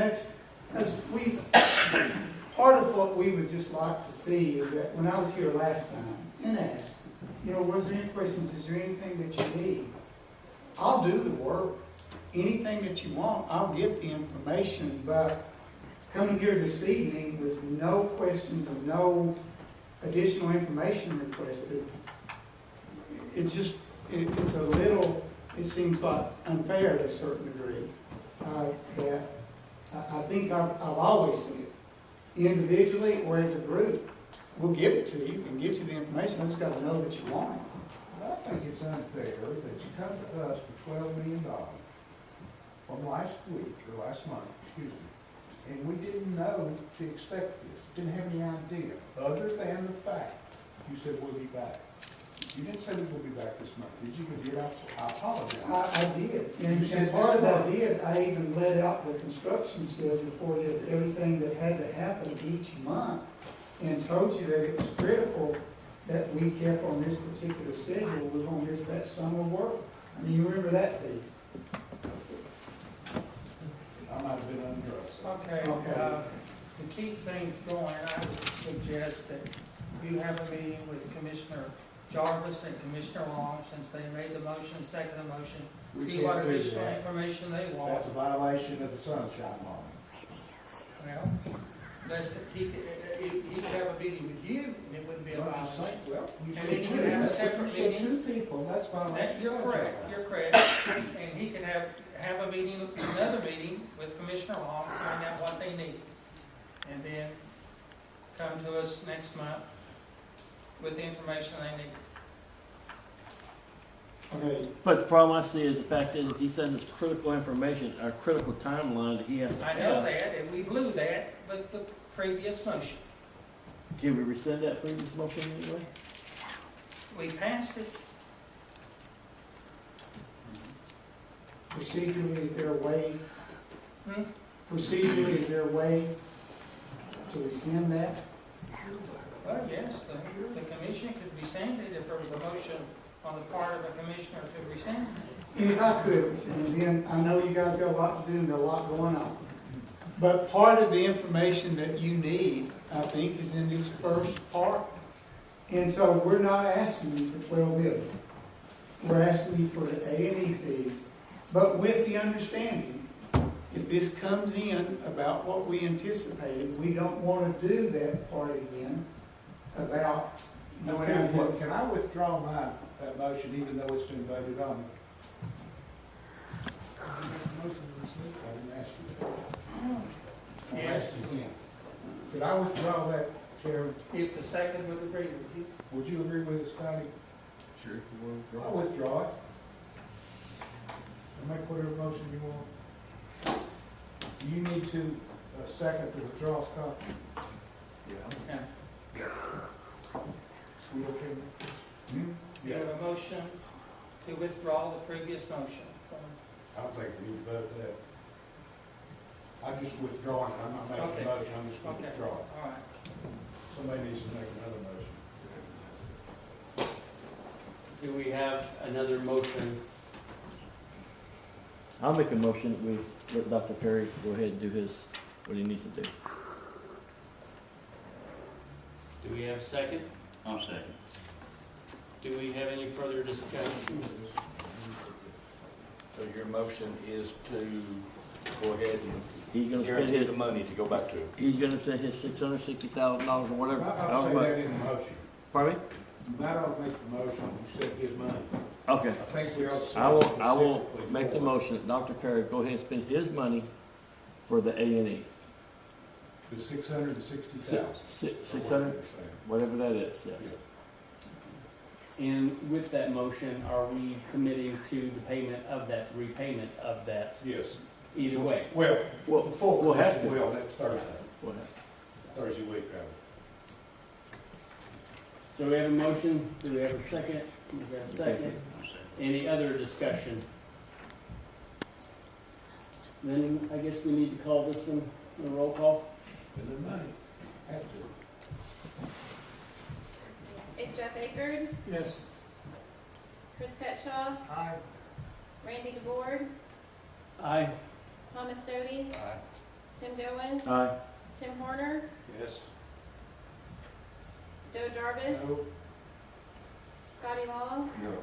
part of what we would just like to see is that when I was here last time and asked, was there any questions, is there anything that you need? I'll do the work. Anything that you want, I'll get the information, but coming here this evening with no questions and no additional information requested, it's a little, it seems like unfair to a certain degree. That I think I've always said, individually or as a group, we'll give it to you and get you the information. I just got to know that you want it. I think it's unfair that you come to us for $12 million from last week, or last month, excuse me, and we didn't know to expect this, didn't have any idea, other than the fact you said we'll be back. You didn't say we will be back this month, did you? Did I apologize. I did. And part of that I did, I even let out the construction schedule for you, everything that had to happen each month, and told you that it was critical that we kept on this particular schedule. We're going to miss that summer work. I mean, you remember that piece. I might have been under us. Okay, to keep things going, I would suggest that you have a meeting with Commissioner Jarvis and Commissioner Long, since they made the motion, second the motion, We see can't what do additional that. information they want. That's a violation of the sunshine law. Well, he could have a meeting with you, and it wouldn't be a Don't you violation. say, well, you And said then you two, could have a that's what separate you said, meeting. two people, that's violation of You're sunshine correct, law. you're correct. And he could have a meeting, another meeting with Commissioner Long, find out what they need. And then come to us next month with the information they need. Okay. But the problem I see is the fact that if he sends us critical information, or critical timeline that he has to I know have. that, and we blew that with the previous motion. Can we rescind that previous motion anyway? We passed it. Procedurally, is there a way? Hmm? Procedurally, is there a way to rescind that? Well, yes, the commission could rescind it if there was a motion on the part of a commissioner to rescind it. And if I could, and again, I know you guys got a lot to do and a lot going on. But part of the information that you need, I think, is in this first part. And so we're not asking you for $12 million. We're asking you for the A&E fees, but with the understanding, if this comes in about what we anticipated, we don't want to do that part again about. Can I withdraw my motion even though it's been voted on? I didn't ask you that. I'm Yes. asking him. Could I withdraw that, Chairman? If the second would agree with you. Would you agree with it, Scotty? Sure. I'll withdraw it. And make whatever motion you want. You need to second the withdrawal, Scott? Yeah. We okay with that? You have a motion to withdraw the previous motion. I don't think we need to vote that. I'm just withdrawing, I'm not making Okay. a motion, I'm just going to Okay, withdraw it. all right. Somebody needs to make another motion. Do we have another motion? I'll make a motion that we let Dr. Perry go ahead and do what he needs to do. Do we have a second? I'll second. Do we have any further discussion? So your motion is to go ahead He's gonna and spend guarantee his, the money to go back to him. he's gonna spend his $660,000 or whatever. I'll say that in the motion. Pardon me? You not ought to make the motion, you said his money. Okay. I think we ought to say I will specifically make the for it. motion that Dr. Perry go ahead and spend his money for the A&E. The 660,000. 600, whatever that is, yes. And with that motion, are we committing to the payment of that, repayment of that, Yes. either way? Well, Well, the full we'll have commission to. will next Thursday, What? Thursday week, rather. So we have a motion, do we have a second? We have a second. Any other discussion? Then I guess we need to call this one a roll call. And the money, have to. Jeff Akerd, Yes. Chris Cutshaw, Aye. Randy DeBoer, Aye. Thomas Stody, Tim Goins, Aye. Tim Horner, Yes. Joe Jarvis, Scotty Long, No.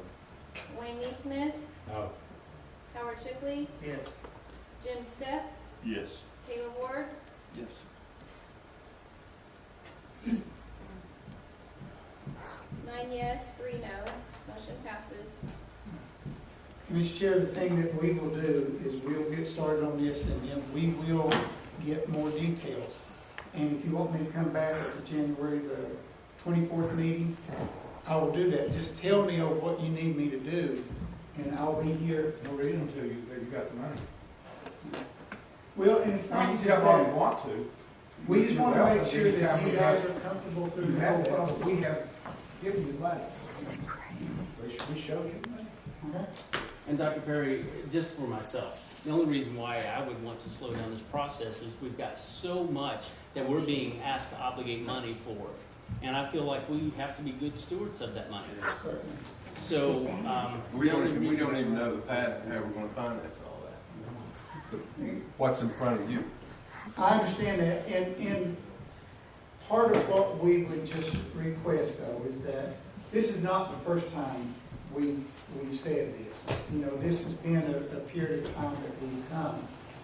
Wayne Neesmith, No. Howard Chickley, Yes. Jim Stepp, Yes. Taylor Ward, Yes. 9 yes, 3 no, motion passes. Mr. Chair, the thing that we will do is we'll get started on this and then we will get more details. And if you want me to come back at the January the 24th meeting, I will do that. Just tell me what you need me to do and I'll be here. No reason until you got the money. Well, and it's I not mean, you just come on and that. want to. We just want to make Well, sure that anytime you we guys have- are comfortable through You the have whole that, but process. we have given you money. We showed you money. Okay? And Dr. Perry, just for myself, the only reason why I would want to slow down this process is we've got so much that we're being asked to obligate money for. And I feel like we have to be good stewards of that money. Certainly. So, We the only don't reason- even know the path, how we're gonna finance all that. What's in front of you? I understand that, and part of what we would just request though is that this is not the first time we've said this. You know, this has been a period of time that we've come.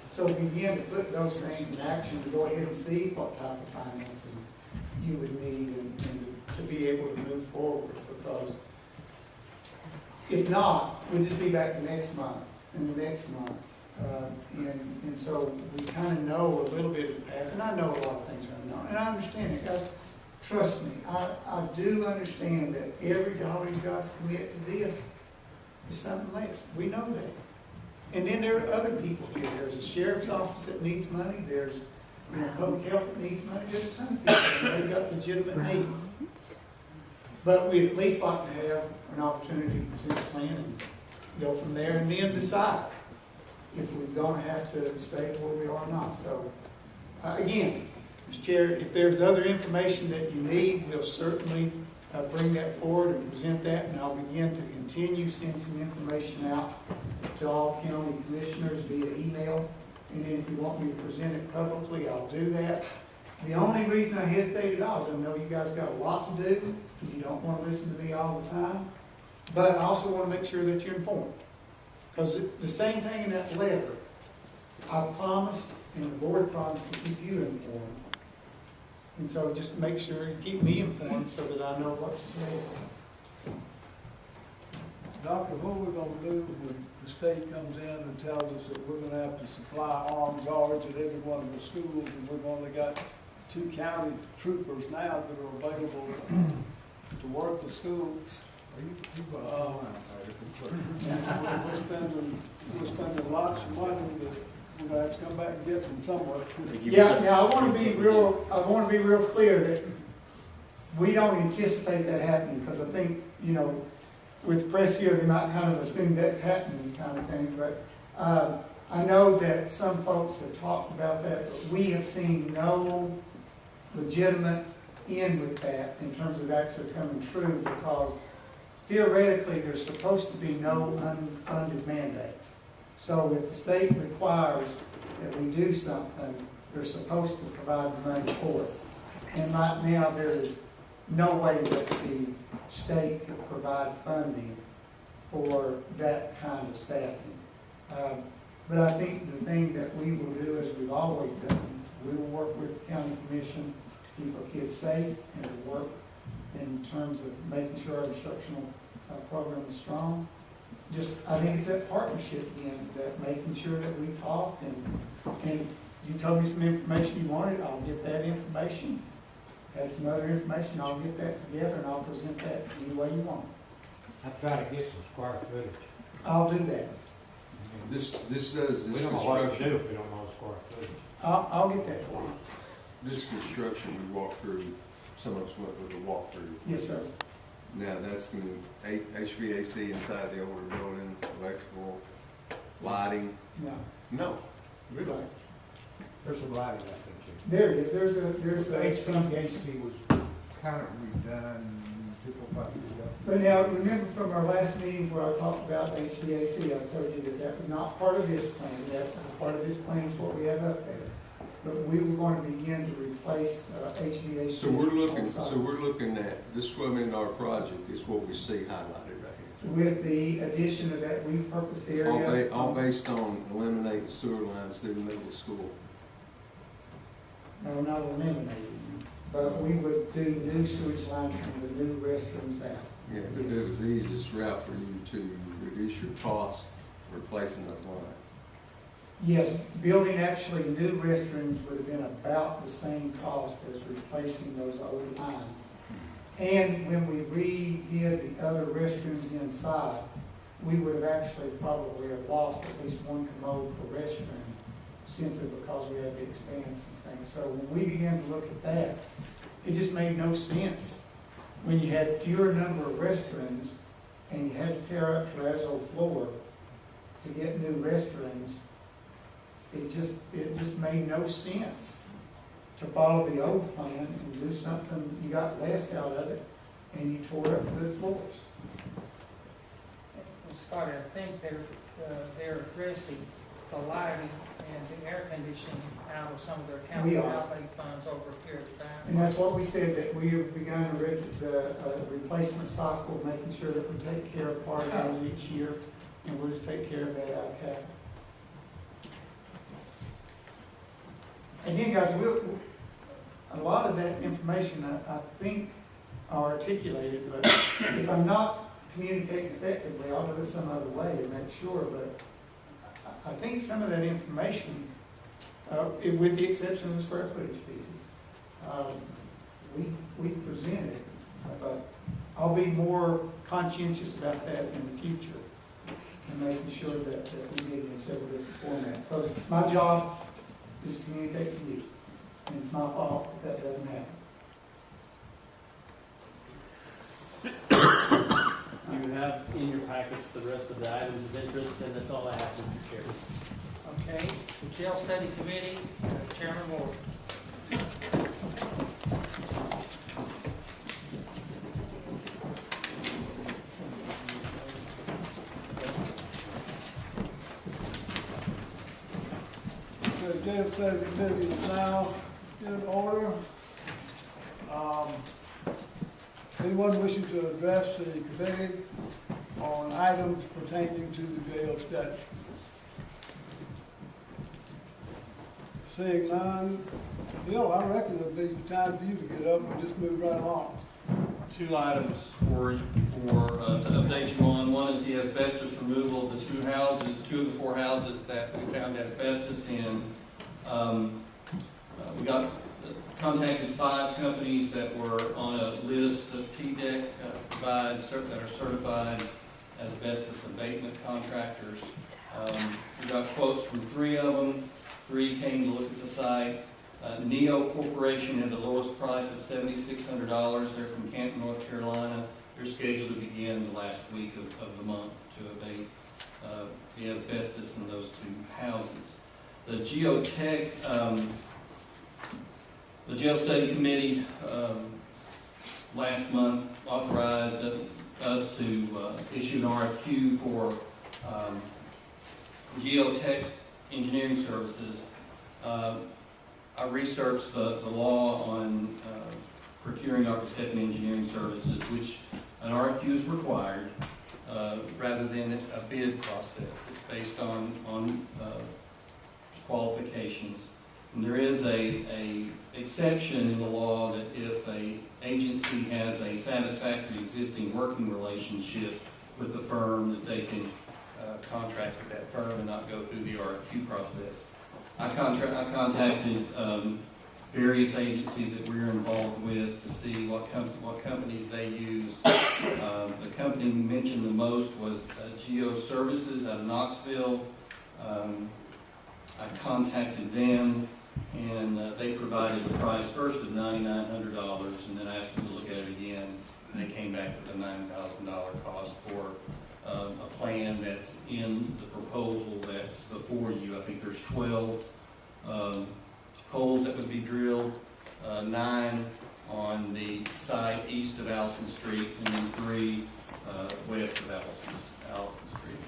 So begin to put those things in action to go ahead and see what type of financing you would need and to be able to move forward, because if not, we'll just be back the next month and the next month. And so we kind of know a little bit of the path, and I know a lot of things are unknown, and I understand it, guys. Trust me, I do understand that every dollar you guys commit to this is something less. We know that. And then there are other people too. There's a sheriff's office that needs money. There's, you know, public health that needs money. There's a ton of people, and they've got legitimate needs. But we'd at least like to have an opportunity to present a plan and go from there and then decide if we're going to have to stay where we are or not. So, again, Mr. Chair, if there's other information that you need, we'll certainly bring that forward and present that, and I'll begin to continue sending some information out to all county commissioners via email. And then if you want me to present it publicly, I'll do that. The only reason I hesitate at all is I know you guys got a lot to do, and you don't want to listen to me all the time, but I also want to make sure that you're informed. Because the same thing in that letter, I promised, and the board promised to keep you informed. And so just make sure you keep me informed so that I know what to say. Doctor, what are we gonna do when the state comes in and tells us that we're gonna have to supply armed guards at every one of the schools, and we've only got 2 county troopers now that are available to work the schools? We're spending lots of money that we're gonna have to come back and get from somewhere. Yeah, now I want to be real clear that we don't anticipate that happening, because I think, you know, with the press here, they might kind of assume that's happening kind of thing, but I know that some folks have talked about that, but we have seen no legitimate end with that in terms of actually coming true, because theoretically, there's supposed to be no unfunded mandates. So if the state requires that we do something, they're supposed to provide the money for it. And right now, there is no way that the state could provide funding for that kind of staffing. But I think the thing that we will do, as we've always done, we will work with the county commission to keep our kids safe, and to work in terms of making sure our instructional program is strong. Just, I think it's that partnership again, that making sure that we talk, and you told me some information you wanted, I'll get that information. Had some other information, I'll get that together and I'll present that any way you want. I try to get some square footage. I'll do that. This says We this don't know what to construction, do if we don't know the square footage. I'll get that for you. this construction we walked through, some of us went with a walkthrough. Yes, sir. Now, that's in HVAC inside the older building, electrical, lighting. No. No, really. There's some lighting, I think, too. There it is, there's The a, HVAC was kind of redone, people But now, remember from our last meeting where I talked about HVAC, I told you that that was not part of this plan, that part of this plan is what we have up there. But we were going to begin to replace HVAC. So we're looking, on site. so we're looking at, this $12 million project is what we see highlighted right here. With the addition of that repurposed area. All based on eliminating sewer lines through the middle of the school. No, not eliminating, but we would do new sewage lines from the new restrooms out. Yeah, but it was the easiest route for you to reduce your cost replacing those lines. Yes, building actually new restrooms would have been about the same cost as replacing those old lines. And when we redid the other restrooms inside, we would have actually probably have lost at least one commode per restroom, simply because we had to expand some things. So when we began to look at that, it just made no sense. When you had fewer number of restrooms and you had to tear up terrazzo floor to get new restrooms, it just made no sense to follow the old plan and do something, you got less out of it, and you tore up good floors. Scotty, I think they're addressing the lighting and the air conditioning out of some of their county We are. outlay funds over a period of time. And that's what we said, that we have begun the replacement cycle, making sure that we take care of part of those each year, and we'll just take care of that out of capital. Again, guys, a lot of that information, I think, are articulated, but if I'm not communicating effectively, I'll do it some other way to make sure, but I think some of that information, with the exception of the square footage pieces, we've presented, but I'll be more conscientious about that in the future and making sure that we get it in several different formats. Because my job is to communicate to you, and it's my fault if that doesn't happen. You have in your packets the rest of the items of interest, and that's all I have, Mr. Chairman. Okay, the jail study committee, Chairman Ward. The jail study committee is now in order. Anyone wishing to address the committee on items pertaining to the jail study? Seeing none, Bill, I reckon it'll be time for you to get up and just move right along. Two items to update you on. One is the asbestos removal of the two of the four houses that we found asbestos in. We contacted 5 companies that were on a list of TDEC that are certified asbestos abatement contractors. We got quotes from 3 of them. 3 came to look at the site. Neo Corporation had the lowest price at $7,600. They're from Canton, North Carolina. They're scheduled to begin the last week of the month to abate the asbestos in those 2 houses. The geotech, the jail study committee last month authorized us to issue an RFQ for geotech engineering services. I researched the law on procuring architect and engineering services, which an RFQ is required rather than a bid process. It's based on qualifications. And there is a exception in the law that if an agency has a satisfactory existing working relationship with the firm, that they can contract with that firm and not go through the RFQ process. I contacted various agencies that we're involved with to see what companies they use. The company mentioned the most was Geo Services out of Knoxville. I contacted them, and they provided a price first of $9,900, and then I asked them to look at it again, and they came back with a $9,000 cost for a plan that's in the proposal that's before you. I think there's 12 holes that would be drilled, 9 on the side east of Allison Street and then 3 west of Allison Street.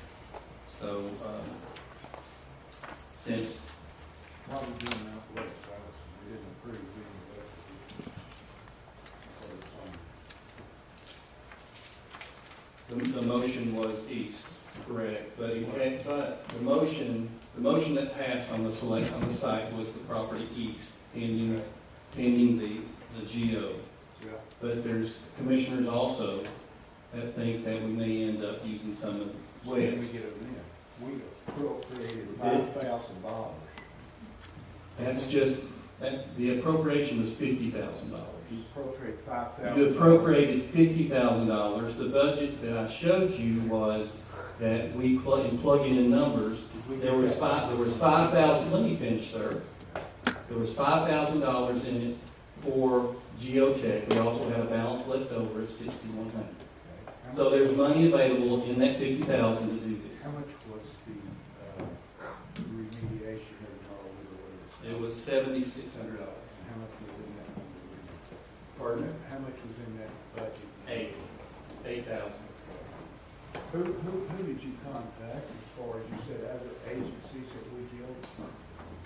So, since Why are we doing out west, Alice? We didn't approve being west. the motion was east, correct, but the motion that passed on the site was the property east, pending the GO. Yeah. But there's commissioners also that think that we may end up using some of When did we west. get it in? We appropriated $5,000. That's just, the appropriation was $50,000. You appropriated $5,000. You appropriated $50,000. The budget that I showed you was that we plug in numbers. There was 5,000, let me finish, sir. There was $5,000 in it for geotech. We also had a balance left over of $6,100. So there's money available in that $50,000 to do this. How much was the remediation of all of It was $7,600. And how much was in that? Pardon? How much was in that budget? $8,000. Who did you contact as far as you said other agencies that we deal with?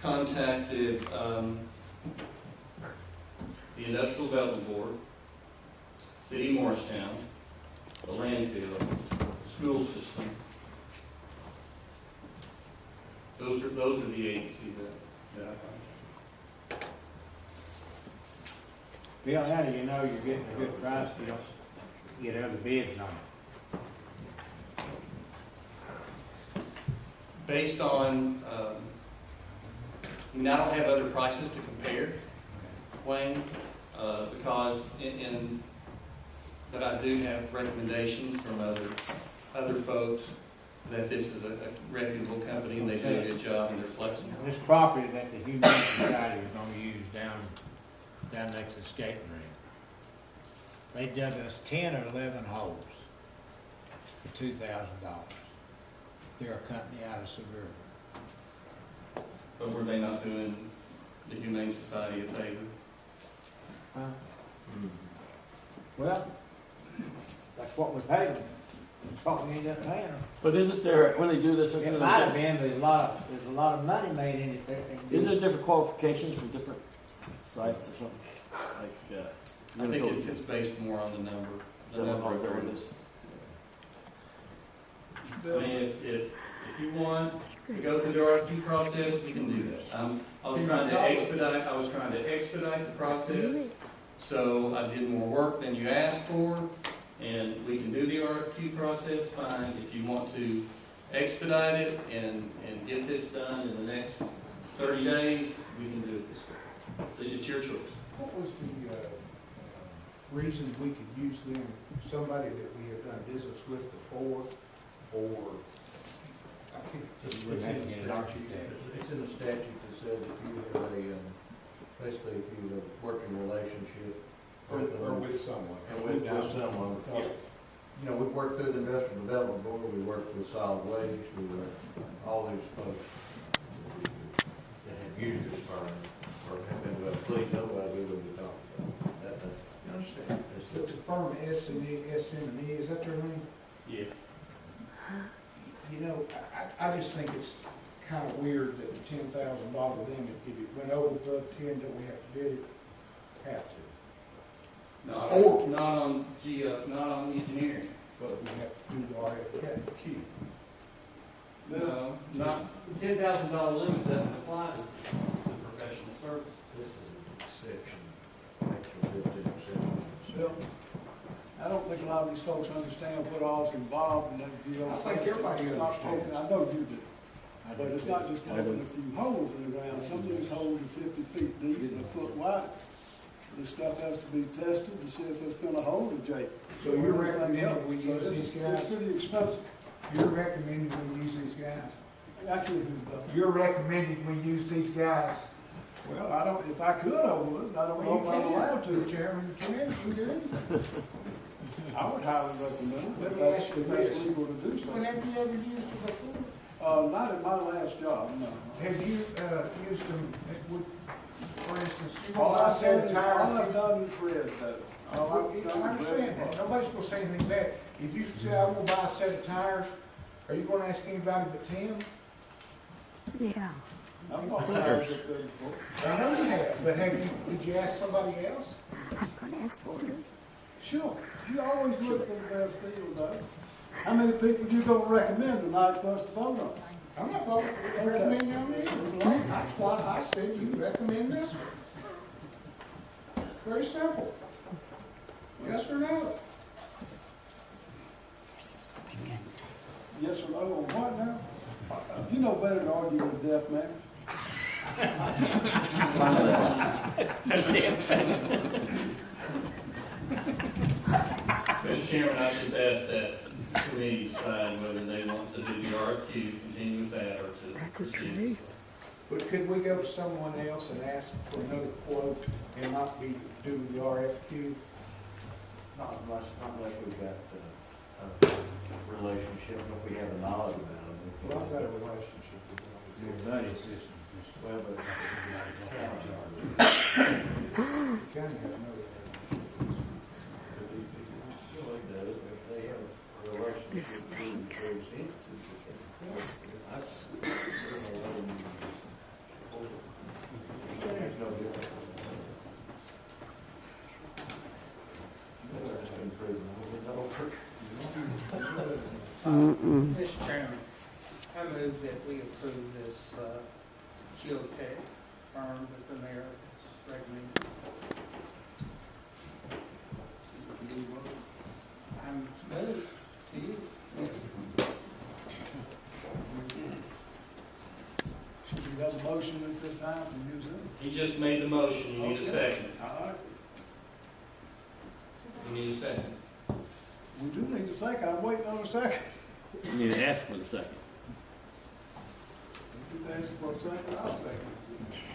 Contacted the Industrial Development Board, City of Morristown, the landfill, the school system. Those are the agencies that I contacted. Bill, how do you know you're getting a good price, Bill? Get other bids on it. Based on, I mean, I don't have other prices to compare, Wayne, because that I do have recommendations from other folks that this is a reputable company and they do a good job and they're flexible. This property that the Humane Society is gonna use down next to the skating rink, they dug us 10 or 11 holes for $2,000. They're a company out of Seville. But were they not doing the Humane Society a favor? Huh? Well, that's what we paid them. That's what we ended up paying them. But isn't there, when they do this, It might have been, but there's a lot of money made in it. isn't there different qualifications for different sites or something? Like, I think it's based more on the number. Is that what it is? I mean, if you want to go through the RFQ process, we can do that. I was trying to expedite the process, so I did more work than you asked for, and we can do the RFQ process fine. If you want to expedite it and get this done in the next 30 days, we can do it this way. So it's your choice. What was the reason we could use them, somebody that we have done business with before, or, I can't. It's in the statute that says if you have basically if you have a working relationship Or with someone. and with someone, because, you know, we've worked through the Industrial Development Board, we worked with Solid Waste, we worked all these folks that have used this firm, or have been, please, nobody we would be talking about that thing. You understand? It's a firm SM&E, is that their name? Yes. You know, I just think it's kind of weird that the $10,000 limit, if it went over above 10, don't we have to bid it? Have to. Not on engineering. But we have to do the RFQ. No, not, the $10,000 limit doesn't apply to professional services. This is an exception, extra 15%. Well, I don't think a lot of these folks understand what all's involved in that deal. I think everybody understands. I know you do. But it's not just opening a few holes in the ground. Some of these holes are 50 feet deep and a foot wide. This stuff has to be tested to see if it's gonna hold a Jake. So you're recommending we use these guys? It's pretty expensive. You're recommending we use these guys? Actually, You're recommending we use these guys? well, I don't, if I could, I would. I don't know if I'm allowed to. Chairman, you can, you can do anything. I would highly recommend it, Let if me ask you that's this. legal to do so. Well, have you ever used them before? Not in my last job, no. Have you used them, for instance, you All want to I've set done, a tire. all I've done is read that. All Well, I've I done is understand read that, nobody's gonna say anything bad. If you say, I will buy a set of tires, are you gonna ask anybody but Tim? Yeah. I'm not tires up there before. I know you have, but did you ask somebody else? I'm gonna ask for it. Sure, you always look for the best deal, though. How many people you gonna recommend tonight for us to vote on? I'm not voting, recommending them either. That's why I said you recommend this one. Very simple. Yes or no? Yes or no on what now? You know better than argue with a deaf man. Mr. Chairman, I just asked that the committee decide whether they want to do the RFQ, continue with that, or to proceed. But could we go to someone else and ask for another quote and not be doing the RFQ? Not unless we've got a relationship, if we have a knowledge about it. Well, I've got a relationship with them. Your buddy system. Well, but. The county has no This stinks. That's. Mr. Chairman, I move that we approve this geotech firm that the mayor is recommending. I'm moved to you. Should we have a motion at this time to use it? He just made the motion, you need a second. All right. You need a second. We do need a second. I'm waiting on a second. You need to ask for the second. If you ask for a second, I'll second.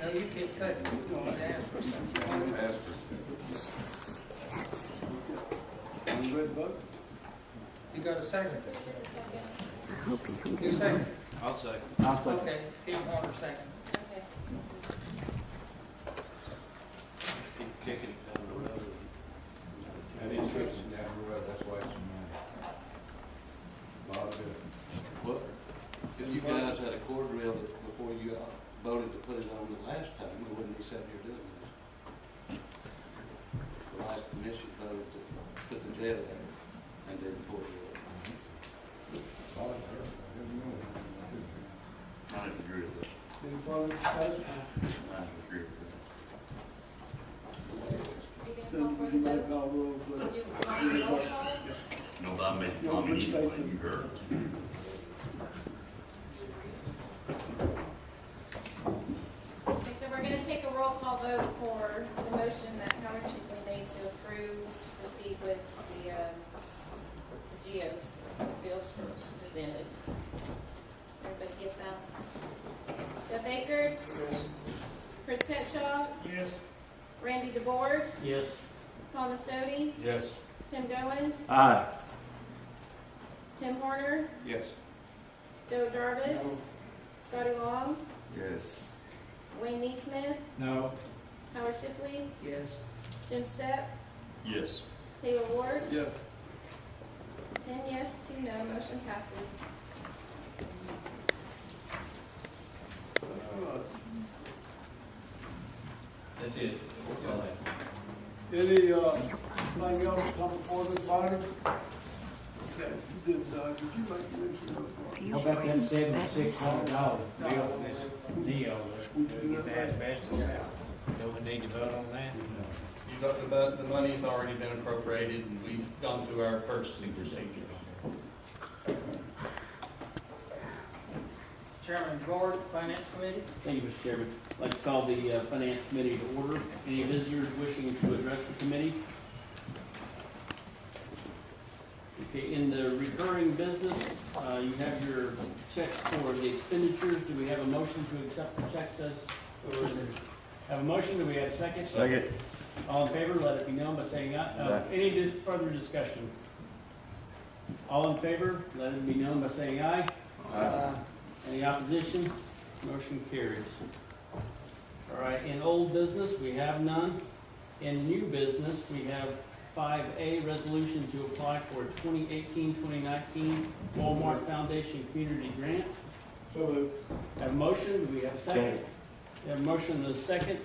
No, you can't second. You don't ask for something. Ask for a second. Are you ready to vote? You got a second? I hope you can You get second? I'll second. I'll second. Okay, Tim Horner second. Okay. Keep kicking it down the road. That is fixing down the road, that's why it's money. Well, if you guys had a cord rail before you voted to put it on the last time, we wouldn't be sitting here doing this. The last commission voted to put the jail there and then cord rail. I agree with that. Any further discussion? I agree with Are you Then gonna call for you the might vote? call roll, please. Did you want me to roll call? that. No, but I made the No, comment restate anyway, them. you heard. Okay, so we're gonna take a roll call vote for the motion that Howard Chipley made to approve, proceed with the GEOS bills presented. Everybody get that? Jeff Baker? Yes. Chris Cutshaw? Yes. Randy DeBoer? Yes. Thomas Doty? Yes. Tim Goins? Aye. Tim Horner? Yes. Joe Jarvis? Scotty Long? Yes. Wayne Neesmith? No. Howard Shipley? Yes. Jim Stepp? Yes. Taylor Ward? Yeah. 10 yes, 2 no, motion passes. That's it. That's all I have. Any, thing else come before this body? Okay, did you make a mention of How about them $7,600 bill for this deal, to get the asbestos out? Don't we need to vote on that? You talked about, the money's already been appropriated, and we've gone through our purchasing procedures. Chairman Board, Finance Committee? Thank you, Mr. Chairman. I'd like to call the Finance Committee to order. Any visitors wishing to address the committee? Okay, in the recurring business, you have your checks for the expenditures. Do we have a motion to accept the checks as presented? Have a motion, do we have a second? Second. All in favor, let it be known by saying aye. Aye. Any further discussion? All in favor, let it be known by saying aye. Aye. Any opposition? Motion carries. All right, in old business, we have none. In new business, we have 5A, resolution to apply for a 2018-2019 Walmart Foundation Community Grant. So moved. Have a motion, do we have a second? We have a motion and a second.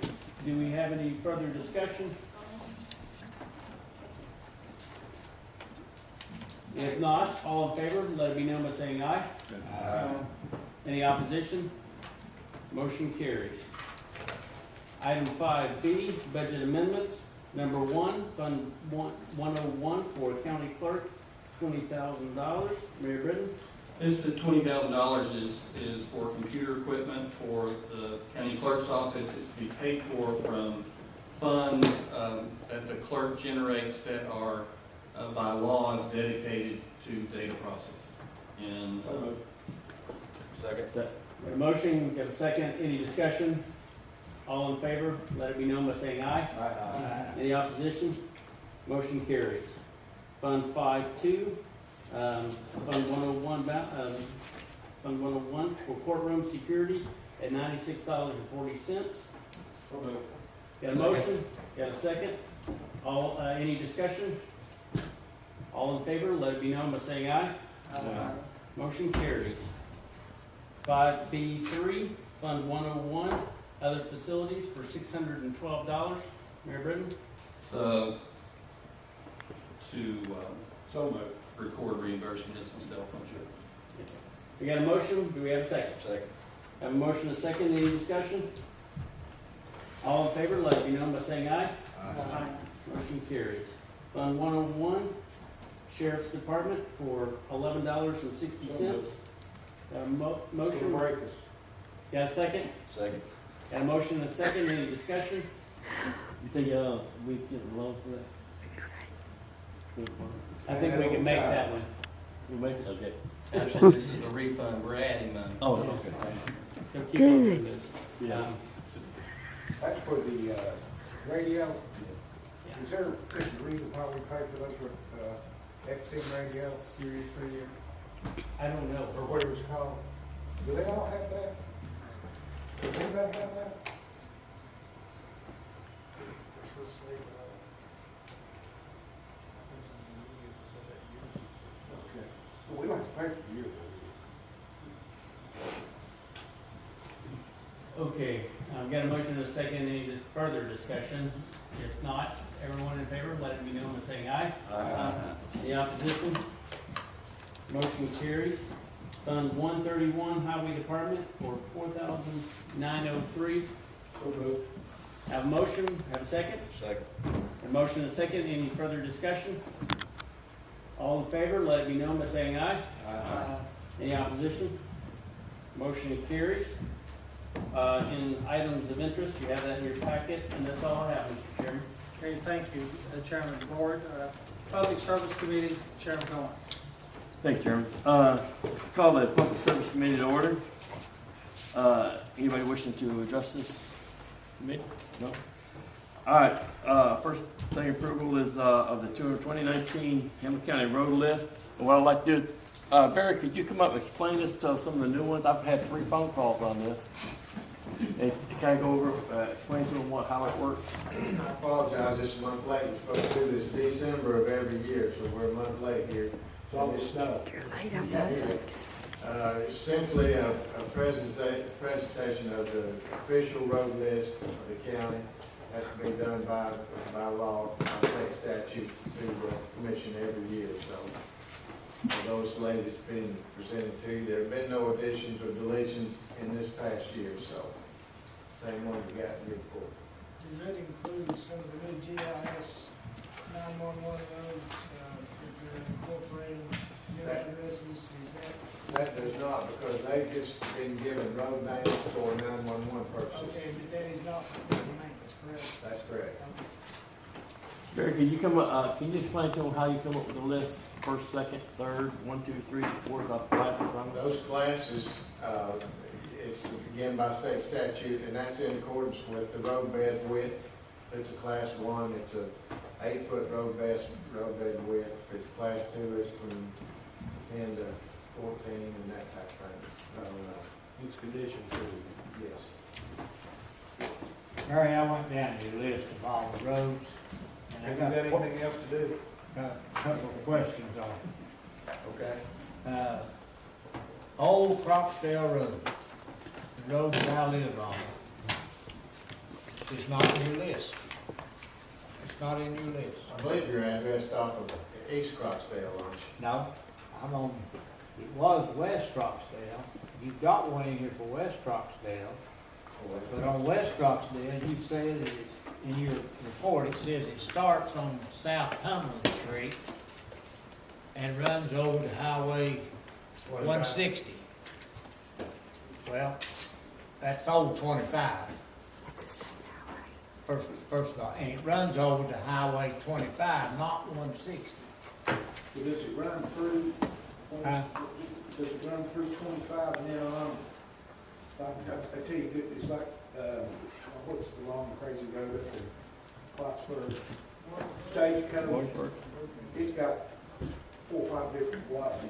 Do we have any further discussion? If not, all in favor, let it be known by saying aye. Any opposition? Motion carries. Item 5B, budget amendments. Number 1, Fund 101 for county clerk, $20,000. Mayor Britton? This is $20,000 is for computer equipment for the county clerk's office. It's to be paid for from funds that the clerk generates that are by law dedicated to data processing. And Second. We have a motion, we have a second. Any discussion? All in favor, let it be known by saying aye. Any opposition? Motion carries. Fund 5.2, Fund 101, Fund 101 for courtroom security at $96.40. Got a motion? Got a second? All, any discussion? All in favor, let it be known by saying aye. Motion carries. 5B3, Fund 101, other facilities for $612. Mayor Britton? to So moved. record reimbursement of some cell phone charges. We got a motion, do we have a second? Second. Have a motion and a second, any discussion? All in favor, let it be known by saying aye. Motion carries. Fund 101, Sheriff's Department for $11.60. Got a motion? Got a second? Second. Got a motion and a second, any discussion? You think, we get a loan for that? I think we can make that one. You make it, okay. Actually, this is a refund, we're adding money. Oh, okay. So keep on with this. Yeah. That's for the, radio. Is there a reason why we pay for those, XM radio, Serious radio. I don't know. or what it was called? Do they all have that? Does anybody have that? Okay. Well, we don't have to pay for you. Okay, I've got a motion and a second, any further discussion? If not, everyone in favor, let it be known by saying aye. Any opposition? Motion carries. Fund 131, Highway Department for $4,903. So moved. Have a motion, have a second? Second. A motion and a second, any further discussion? All in favor, let it be known by saying aye. Any opposition? Motion carries. In items of interest, you have that in your packet, and that's all I have, Mr. Chairman. Okay, thank you, Chairman of the Board. Public Service Committee, Chairman Cohen. Thank you, Chairman. Call the Public Service Committee to order. Anybody wishing to address this committee? No? All right, first thing approval is, of the 2019 Hamblen County road list. And what I'd like to do, Barry, could you come up and explain this to some of the new ones? I've had 3 phone calls on this. And can I go over, explain to them how it works? I apologize, this is a month late. We're supposed to do this December of every year, so we're a month late here. It's all the snow. You're late on my things. It's simply a presentation of the official road list of the county. Has to be done by law, by state statute to the commission every year, so. Although it's late, it's been presented to you. There have been no additions or deletions in this past year, so same one you got here before. Does that include some of the new GIS 911 roads, that you're incorporating new addresses, is that? That does not, because they've just been given road names for 911 purposes. Okay, but that is not for maintenance, correct? That's correct. Barry, can you come up, can you explain to them how you come up with the list? First, second, third, 1, 2, 3, 4, about the classes on it? Those classes, it's again by state statute, and that's in accordance with the roadbed width. If it's a class 1, it's a 8-foot roadbed width. If it's class 2, it's from 10 to 14 and that type of thing. It's conditioned to. Yes. Mary, I went down your list of all the roads, and I Have you got got anything else to do? a couple of questions on it. Okay. Old Croxdale Road, the road that I live on, is not in your list. It's not in your list. I believe you're addressed off of East Croxdale, aren't you? No, I'm on, it was West Croxdale. You've got one in here for West Croxdale. But on West Croxdale, you said that it's, in your report, it says it starts on South Hamblen Street and runs over to Highway 160. Well, that's old 25, That's a state highway. first of all, and it runs over to Highway 25, not 160. Does it run through, Huh? does it run through 25 and then on? I tell you, it's like, what's the long crazy road up to Plattsburgh? Stagecoach. It's got 4 or 5 different blocks.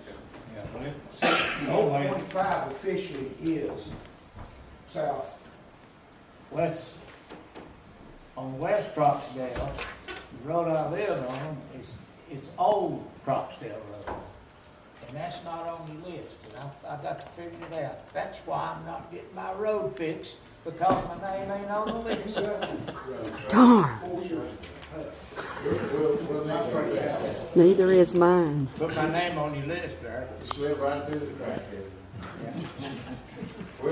Old 25 officially is south. West, on West Croxdale, the road I live on, it's old Croxdale Road. And that's not on the list, and I got to figure it out. That's why I'm not getting my road fixed, because my name ain't on the list. Darn. We'll make sure you have it. Neither is mine. Put my name on your list, Barry. Slip right through the crack there.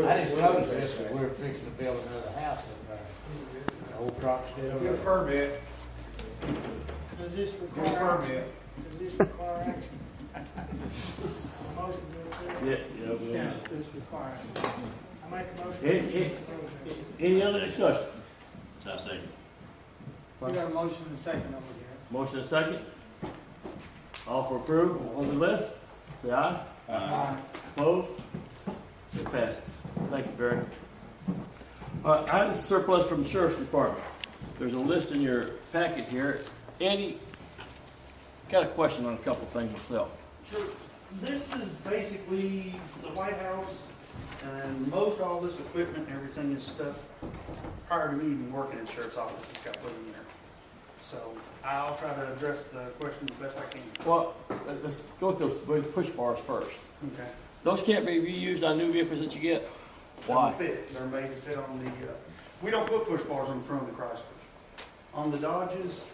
I just noticed this, that we're fixing to build another house up there. Old Croxdale Get a Road. permit, Does this get a require, permit. does this require action? Motion to accept. Yeah, it's required. I make a motion. Any- to accept the road. Any other discussion? I second. We got a motion and a second over here. Motion and second. All for approval on the list, say aye. Opposed? It passes. Thank you, Barry. Item surplus from the sheriff's department. There's a list in your packet here. Andy, got a question on a couple things myself. Sure. This is basically the White House, and most all this equipment and everything is stuff prior to me even working in the sheriff's office that's got put in there. So I'll try to address the question the best I can. Well, let's go with those push bars first. Okay. Those can't be reused on new vehicles that you get? They Why? don't fit. They're made to fit on the, we don't put push bars on the front of the Chryslers. On the Dodges,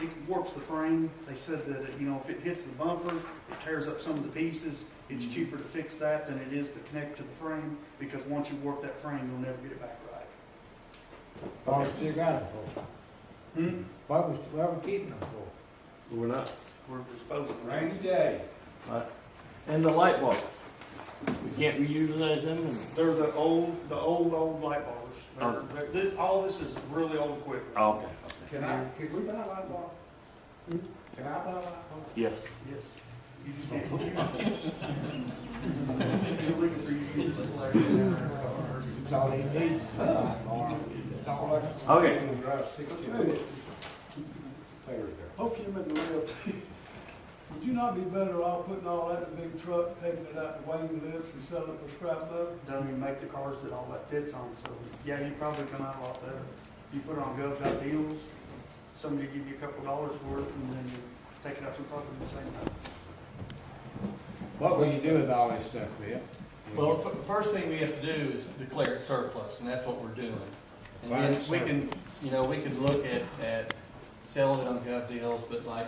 it warps the frame. They said that, if it hits the bumper, it tears up some of the pieces. It's cheaper to fix that than it is to connect to the frame, because once you warp that frame, you'll never get it back right. Why we still got it for? Why we keeping them for? We're not. We're disposing of it. Rainy day. Right. And the light bulbs. We can't reutilize them? They're the old light bars. All this is really old equipment. Oh, okay. Can we buy a light bulb? Can I buy a light bulb? Yes. Yes. You just can't. You're looking for you. That's all he needs. Okay. Drive 60. Okay, Mr. Lip, would you not be better off putting all that in a big truck, taking it out to Wayne Lips and selling it for scrap metal? Don't even make the cars that all that fits on, so, yeah, you probably come out a lot better. You put it on gov.deals, somebody give you a couple dollars for it, and then you take it out to the property the same time. What will you do with all this stuff, Bill? Well, the first thing we have to do is declare it surplus, and that's what we're doing. And then Right. we can, we could look at selling it on gov deals, but like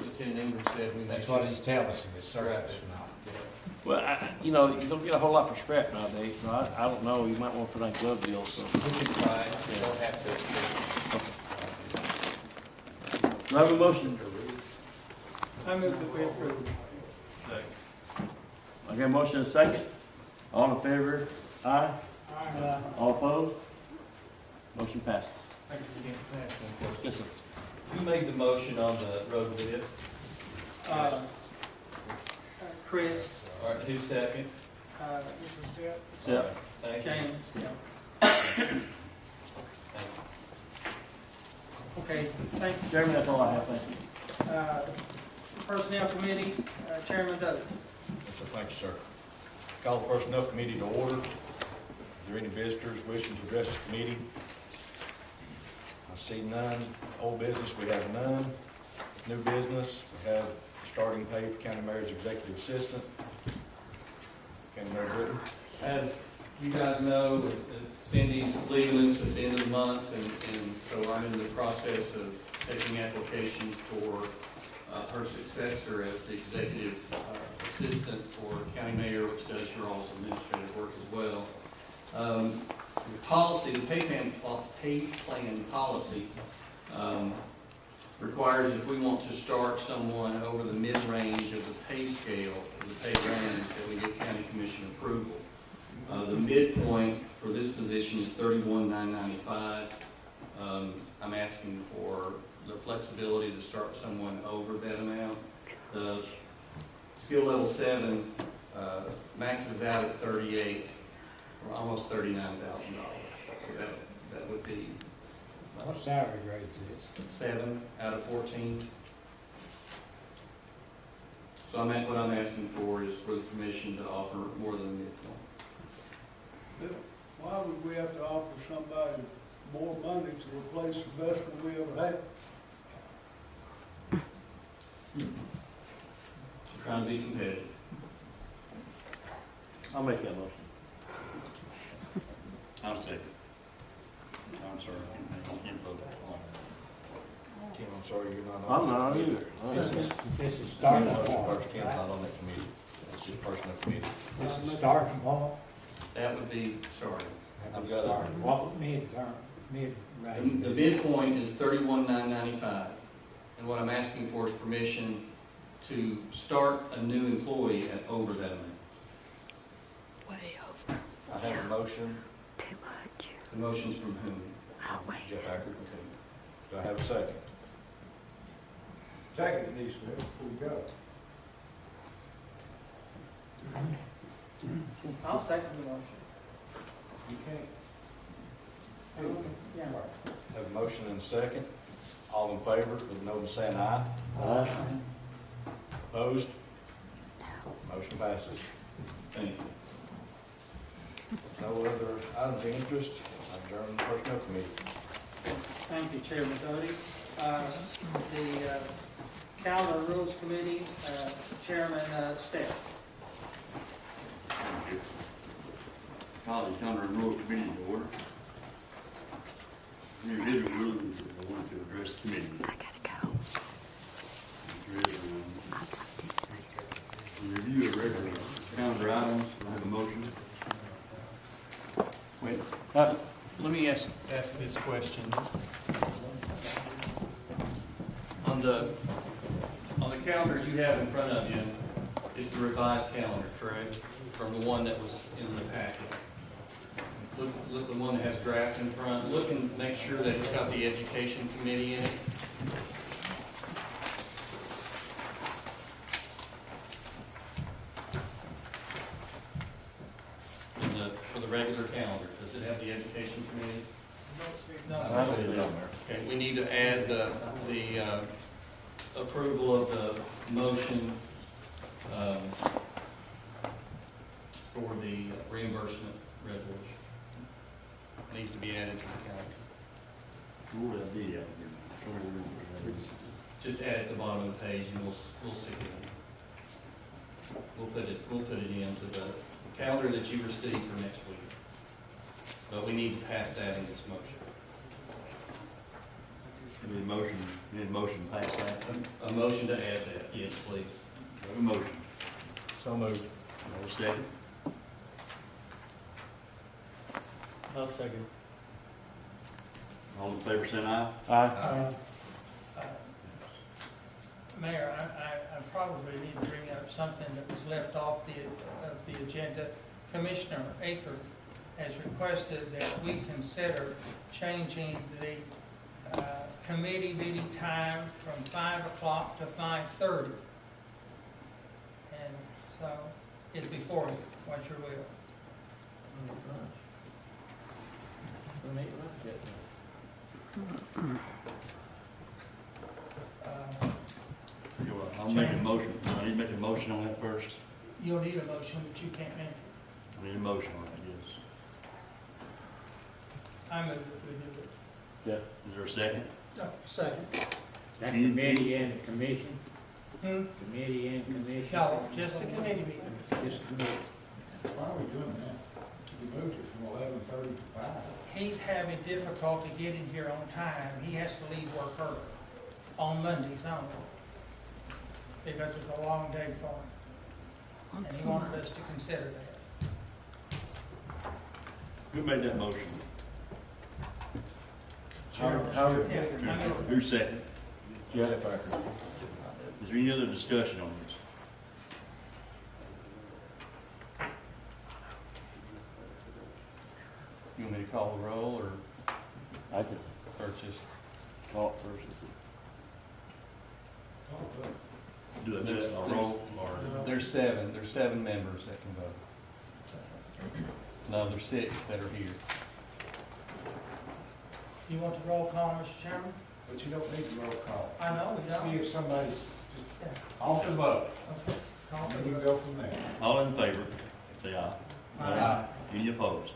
Lieutenant Ingram said, we may. That's what he's telling us, if it's Scrap surplus it. or not. Well, you don't get a whole lot for scrap nowadays, so I don't know. You might want to put on glove deals, so. We can try it, we don't have to. Do I have a motion? I move that we approve. I got a motion and a second. All in favor? Aye. All opposed? Motion passes. Thank you again for asking the question. Yes, sir. Who made the motion on the road list? Chris, All right, who's second? This is Step. Yeah. Thank you. James, okay, thank you. Chairman, that's all I have. Thank you. Personnel Committee, Chairman Doe. Thank you, sir. Call the Personnel Committee to order. Is there any visitors wishing to address the committee? I see none. Old business, we have none. New business, we have starting pay for county mayor's executive assistant. County Mayor Britton. As you guys know, Cindy's leaving us at the end of the month, and so I'm in the process of taking applications for her successor as the executive assistant for county mayor, which does your all's administrative work as well. The policy, the pay plan policy requires if we want to start someone over the mid-range of the pay scale, the pay range, that we get county commission approval. The midpoint for this position is $31,995. I'm asking for the flexibility to start someone over that amount. The skill level 7 maxes out at 38, or almost $39,000. So that would be What salary grade is this? 7 out of 14. So what I'm asking for is for the commission to offer more than the midpoint. Why would we have to offer somebody more money to replace the best one we ever had? Trying to be competitive. I'll make that motion. I'll second. I'm sorry, input. Tim, I'm sorry, you're not I'm on. not either. This is starting You're not point. the first Tim, not on that committee. That's just personnel committee. This is starting point. That would be starting. I've got it. What would mid-range? The midpoint is $31,995, and what I'm asking for is permission to start a new employee at over that amount. Way over. I have a motion. Too much. The motion's from whom? Always. Jeff Hackett. Okay. Do I have a second? Second, Denise, before we go. I'll second the motion. You can't. Yeah. Have a motion and a second. All in favor, let me know by saying aye. Aye. Opposed? Motion passes. Thank you. No other items of interest. I adjourn the personnel committee. Thank you, Chairman Doty. The Calendar and Rules Committee, Chairman Steph. College County and Rural Committee to order. Individual rules that I want to address the committee. I gotta go. I'll talk to you later. Review of regular calendar items, I have a motion. Wait, let me ask this question. On the calendar you have in front of you is the revised calendar, correct? From the one that was in the packet. Look the one that has draft in front. Look and make sure that it's got the education committee in it. For the regular calendar, does it have the education committee? I don't see it on there. Okay, we need to add the approval of the motion for the reimbursement resolution. Needs to be added to the calendar. Just add it at the bottom of the page and we'll stick it in. We'll put it into the calendar that you received for next week. But we need to pass that in this motion. Need a motion to pass that. A motion to add that, yes, please. Have a motion. So moved. No second. I'll second. All in favor, say aye. Aye. Mayor, I probably need to bring up something that was left off the agenda. Commissioner Aker has requested that we consider changing the committee meeting time from 5 o'clock to 5:30. And so it's before you, what's your will? I'll make a motion. I need to make a motion on that first. You'll need a motion, but you can't make it. I need a motion on that, yes. I move that we do it. Yeah. Is there a second? Second. That committee and commission? Hmm? Committee and commission? No, just a committee meeting. Just committee. Why are we doing that? We moved it from 11:30 to 5. He's having difficulty getting here on time. He has to leave work early on Mondays only, because it's a long day for him. And he wanted us to consider that. Who made that motion? Yeah, Who seconded? Jeff. Is there any other discussion on this? You want me to call the roll, or I just just? talk first. Do it just a roll, or? There's seven members that can vote. No, there's 6 that are here. You want the roll call, Mr. Chairman? But you don't need a roll call. I know, we don't. See if somebody's just Yeah. off the vote, Okay. Call and for then the you vote. go from there. All in favor, say aye. Aye. Any opposed?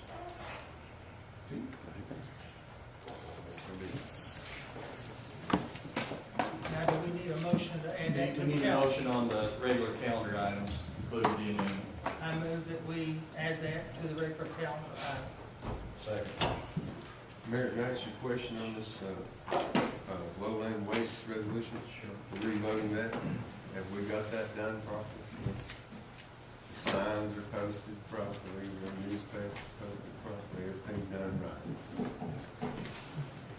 See? Now, do we need a motion to add that to We the need a calendar? motion on the regular calendar items included in the I move that we add that to the regular calendar item. Second. Mayor, can I ask you a question on this, lowland waste resolution? We're revoting that. Have we got that done properly? The signs are posted properly, the newspaper posted properly, everything's done right.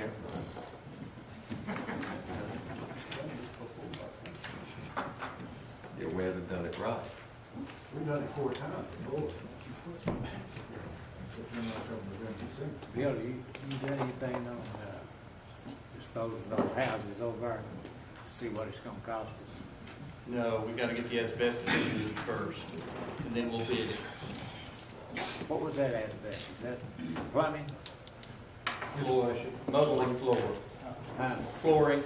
Okay. Yeah, we haven't done it right. We've done it 4 times before. Bill, you do anything on, disposing of those houses over there? See what it's gonna cost us? No, we gotta get the asbestos in first, and then we'll bid it. What was that asbestos? Is that plumbing? Floor, mostly floor. Flooring.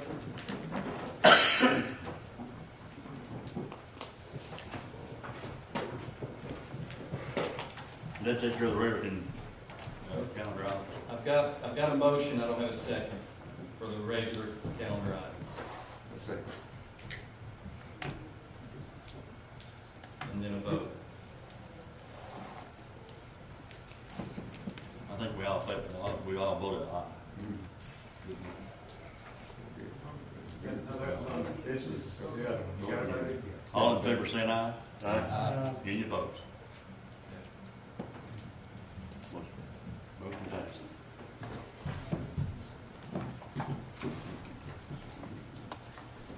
That takes care of the regular calendar items. I've got a motion, I don't have a second, for the regular calendar items, A second. and then a vote. I think we all voted aye. All in favor, saying aye? Aye. Any opposed? Motion passes.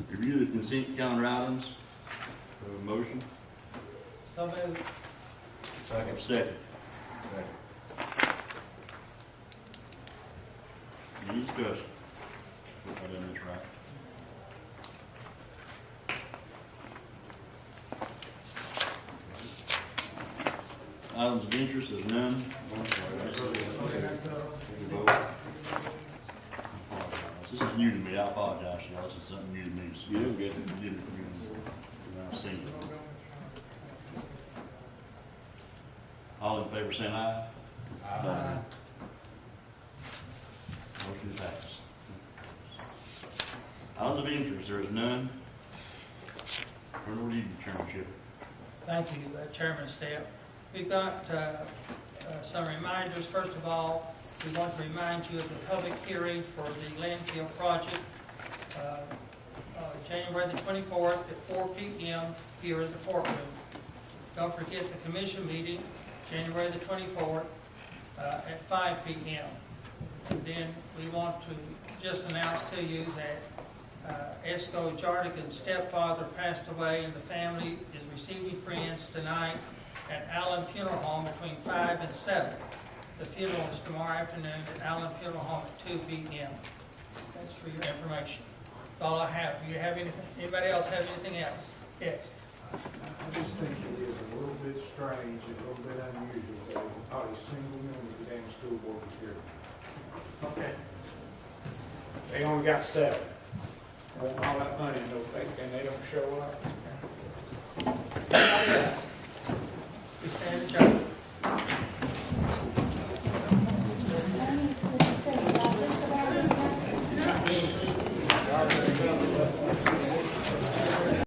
Review the consent calendar items. Motion? So moved. Second. Any discussion? Hope I done this right. Items of interest, there's none. This is new to me, I apologize, y'all, this is something new to me. So You're good. I've seen it. All in favor, saying aye? Aye. Motion passed. Items of interest, there is none. Turn over to you, Chairmanship. Thank you, Chairman Stepp. We've got some reminders. First of all, we want to remind you of the public hearing for the landfill project, January the 24th at 4 p.m. here in the courtroom. Don't forget the commission meeting, January the 24th at 5 p.m. And then we want to just announce to you that Esco Jardigan's stepfather passed away, and the family is receiving friends tonight at Allen Funeral Home between 5 and 7. The funeral is tomorrow afternoon at Allen Funeral Home at 2 p.m. That's for your information. That's all I have. Do you have anything? Anybody else have anything else? Yes. I just think it is a little bit strange and a little bit unusual that not a single member of the damn school board was here. Okay. They only got 7. Want all that money and they don't show up. Anybody else?